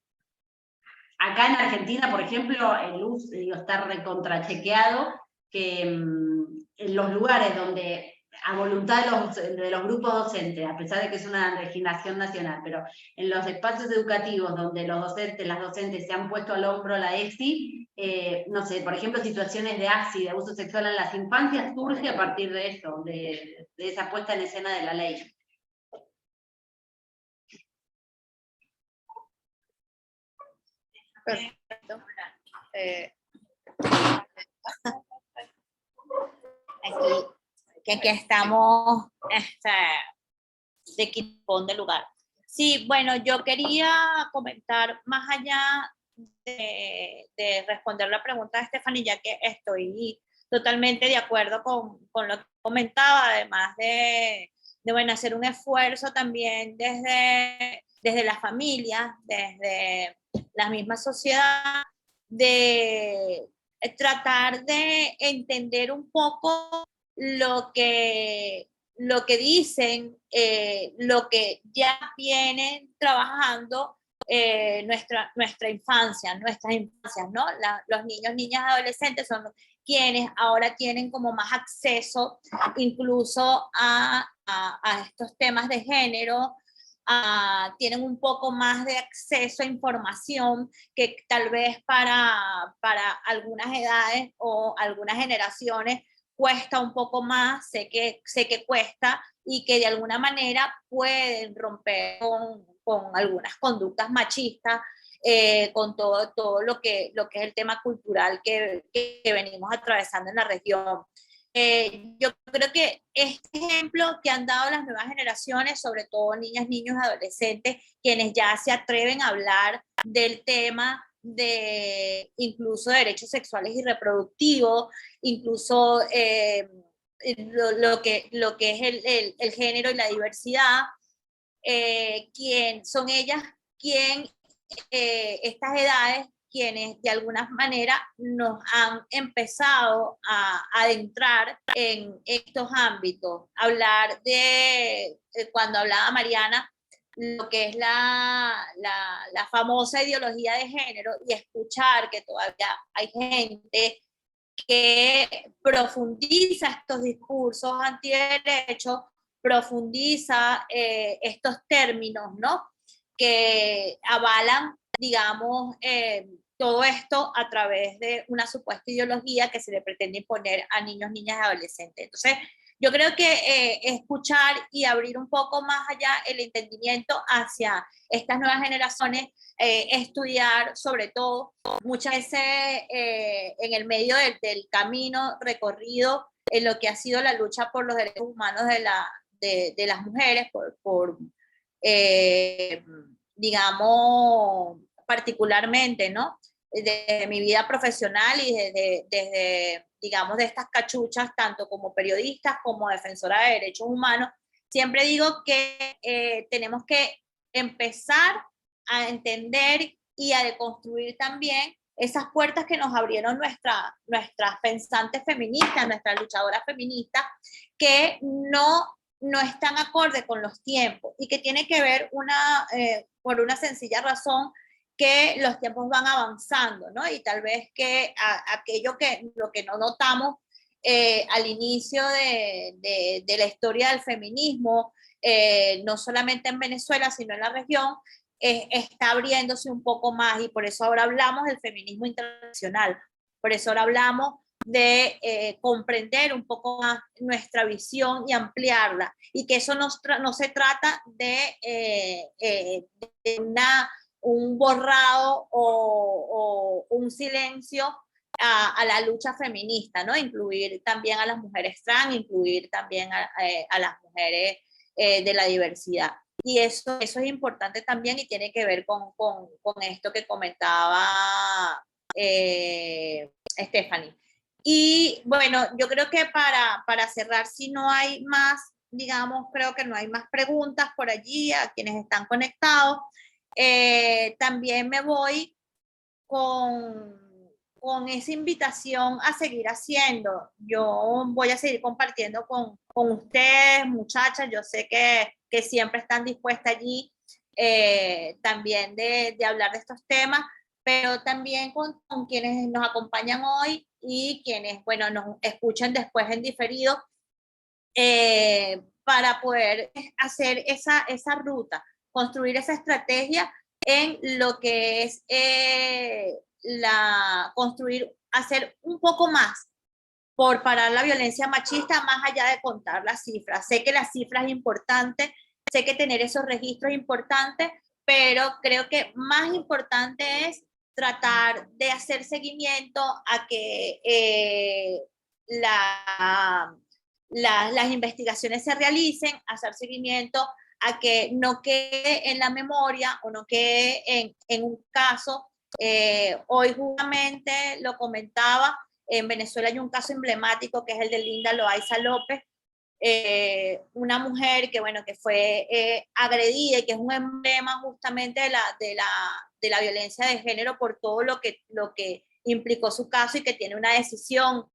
Acá en Argentina, por ejemplo, el uso está recontrachequeado, que en los lugares donde a voluntad de los grupos docentes, a pesar de que es una legislación nacional, pero en los espacios educativos donde las docentes se han puesto al hombro la ESI, no sé, por ejemplo, situaciones de ASI, de abuso sexual en las infancias, surge a partir de eso, de esa puesta en escena de la ley. Perfecto. Aquí estamos de equipón de lugar. Sí, bueno, yo quería comentar más allá de responder la pregunta de Stephanie, ya que estoy totalmente de acuerdo con lo que comentaba, además de bueno, hacer un esfuerzo también desde las familias, desde la misma sociedad, de tratar de entender un poco lo que dicen, lo que ya vienen trabajando nuestras infancias, ¿no? Los niños, niñas, adolescentes son quienes ahora tienen como más acceso incluso a estos temas de género, tienen un poco más de acceso a información que tal vez para algunas edades o algunas generaciones cuesta un poco más, sé que cuesta, y que de alguna manera pueden romper con algunas conductas machistas, con todo lo que es el tema cultural que venimos atravesando en la región. Yo creo que este ejemplo que han dado las nuevas generaciones, sobre todo niñas, niños, adolescentes, quienes ya se atreven a hablar del tema de incluso derechos sexuales y reproductivos, incluso lo que es el género y la diversidad, son ellas estas edades quienes de alguna manera nos han empezado a adentrar en estos ámbitos. Hablar cuando hablaba Mariana, lo que es la famosa ideología de género, y escuchar que todavía hay gente que profundiza estos discursos antiderechos, profundiza estos términos, ¿no? Que avalan, digamos, todo esto a través de una supuesta ideología que se le pretende imponer a niños, niñas y adolescentes. Entonces, yo creo que escuchar y abrir un poco más allá el entendimiento hacia estas nuevas generaciones, estudiar sobre todo muchas veces en el medio del camino recorrido en lo que ha sido la lucha por los derechos humanos de las mujeres, digamos, particularmente, ¿no? Desde mi vida profesional y desde, digamos, de estas cachuchas, tanto como periodistas como defensora de derechos humanos, siempre digo que tenemos que empezar a entender y a deconstruir también esas puertas que nos abrieron nuestras pensantes feministas, nuestras luchadoras feministas, que no están acorde con los tiempos y que tiene que ver por una sencilla razón, que los tiempos van avanzando, ¿no? Y tal vez que lo que no notamos al inicio de la historia del feminismo, no solamente en Venezuela, sino en la región, está abriéndose un poco más, y por eso ahora hablamos del feminismo interseccional, por eso ahora hablamos de comprender un poco más nuestra visión y ampliarla, y que eso no se trata de un borrado o un silencio a la lucha feminista, ¿no? Incluir también a las mujeres trans, incluir también a las mujeres de la diversidad. Y eso es importante también, y tiene que ver con esto que comentaba Stephanie. Y bueno, yo creo que para cerrar, si no hay más, digamos, creo que no hay más preguntas por allí a quienes están conectados, también me voy con esa invitación a seguir haciendo. Yo voy a seguir compartiendo con ustedes, muchachas. Yo sé que siempre están dispuestas allí también de hablar de estos temas, pero también con quienes nos acompañan hoy y quienes, bueno, nos escuchan después en diferido, para poder hacer esa ruta, construir esa estrategia en lo que es hacer un poco más por parar la violencia machista, más allá de contar las cifras. Sé que las cifras es importante, sé que tener esos registros es importante, pero creo que más importante es tratar de hacer seguimiento a que las investigaciones se realicen, hacer seguimiento a que no quede en la memoria o no quede en un caso. Hoy justamente lo comentaba, en Venezuela hay un caso emblemático que es el de Linda Loaiza López, una mujer que, bueno, que fue agredida y que es un emblema justamente de la violencia de género por todo lo que implicó su caso, y que tiene una decisión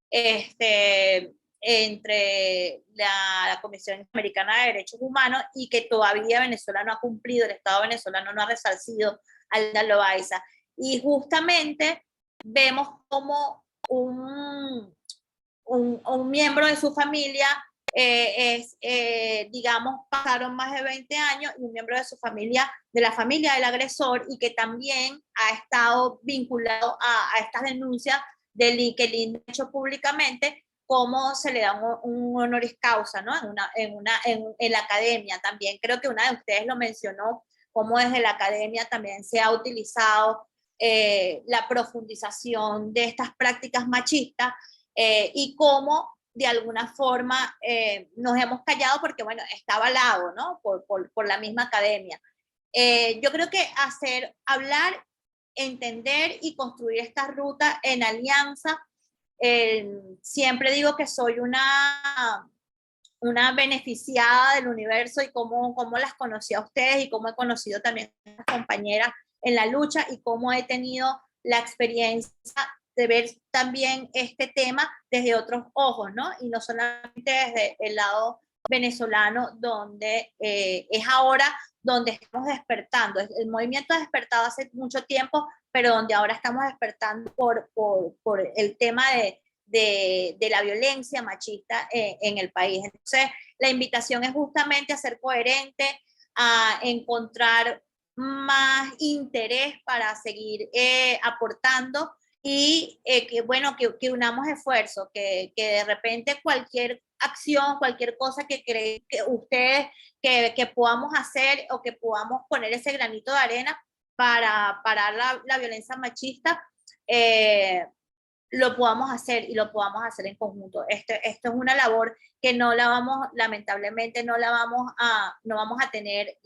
entre la Comisión Americana de Derechos Humanos, y que todavía Venezuela no ha cumplido, el Estado venezolano no ha resarcido a Linda Loaiza. Y justamente vemos como un miembro de su familia digamos, pasaron más de 20 años, y un miembro de su familia, de la familia del agresor, y que también ha estado vinculado a estas denuncias que Linda ha hecho públicamente, cómo se le da un honoris causa, ¿no? En la academia también. Creo que una de ustedes lo mencionó, cómo desde la academia también se ha utilizado la profundización de estas prácticas machistas, y cómo de alguna forma nos hemos callado porque, bueno, está avalado, ¿no? Por la misma academia. Yo creo que hablar, entender y construir esta ruta en alianza. Siempre digo que soy una beneficiada del universo, y cómo las conocí a ustedes, y cómo he conocido también a las compañeras en la lucha, y cómo he tenido la experiencia de ver también este tema desde otros ojos, ¿no? Y no solamente desde el lado venezolano, donde es ahora donde estamos despertando. El movimiento ha despertado hace mucho tiempo, pero donde ahora estamos despertando por el tema de la violencia machista en el país. Entonces, la invitación es justamente a ser coherente, a encontrar más interés para seguir aportando, y bueno, que unamos esfuerzos, que de repente cualquier acción, cualquier cosa que creen que ustedes que podamos hacer, o que podamos poner ese granito de arena para parar la violencia machista, lo podamos hacer, y lo podamos hacer en conjunto. Esto es una labor que lamentablemente no vamos a tener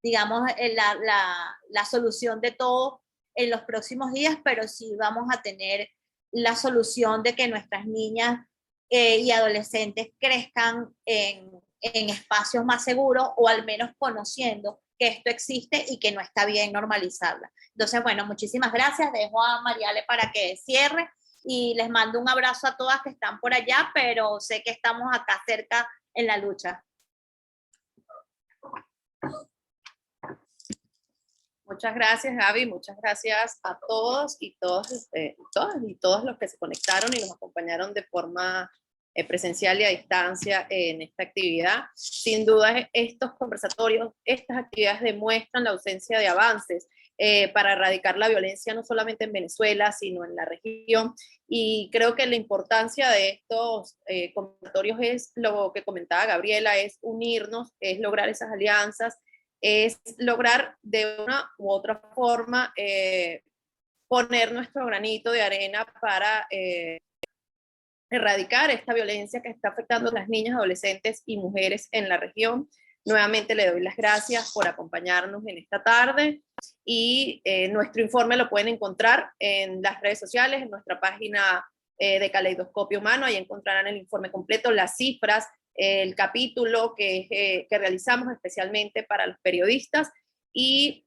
digamos, la solución de todo en los próximos días, pero sí vamos a tener la solución de que nuestras niñas y adolescentes crezcan en espacios más seguros, o al menos conociendo que esto existe y que no está bien normalizarla. Entonces, bueno, muchísimas gracias. Dejo a Mariale para que cierre, y les mando un abrazo a todas que están por allá, pero sé que estamos acá cerca en la lucha. Muchas gracias, Gaby. Muchas gracias a todos y todas los que se conectaron y nos acompañaron de forma presencial y a distancia en esta actividad. Sin duda, estos conversatorios, estas actividades demuestran la ausencia de avances para erradicar la violencia no solamente en Venezuela, sino en la región. Y creo que la importancia de estos conversatorios es lo que comentaba Gabriela, es unirnos, es lograr esas alianzas, es lograr de una u otra forma poner nuestro granito de arena para erradicar esta violencia que está afectando a las niñas, adolescentes y mujeres en la región. Nuevamente le doy las gracias por acompañarnos en esta tarde y nuestro informe lo pueden encontrar en las redes sociales, en nuestra página de Caleidoscopio Humano. Ahí encontrarán el informe completo, las cifras, el capítulo que realizamos especialmente para los periodistas, y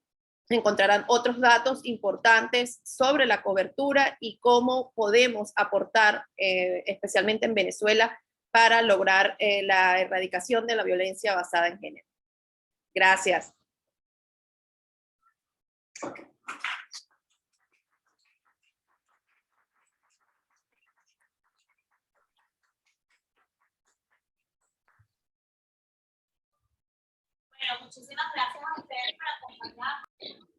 encontrarán otros datos importantes sobre la cobertura y cómo podemos aportar, especialmente en Venezuela, para lograr la erradicación de la violencia basada en género. Gracias. Bueno, muchísimas gracias a ustedes por acompañarnos.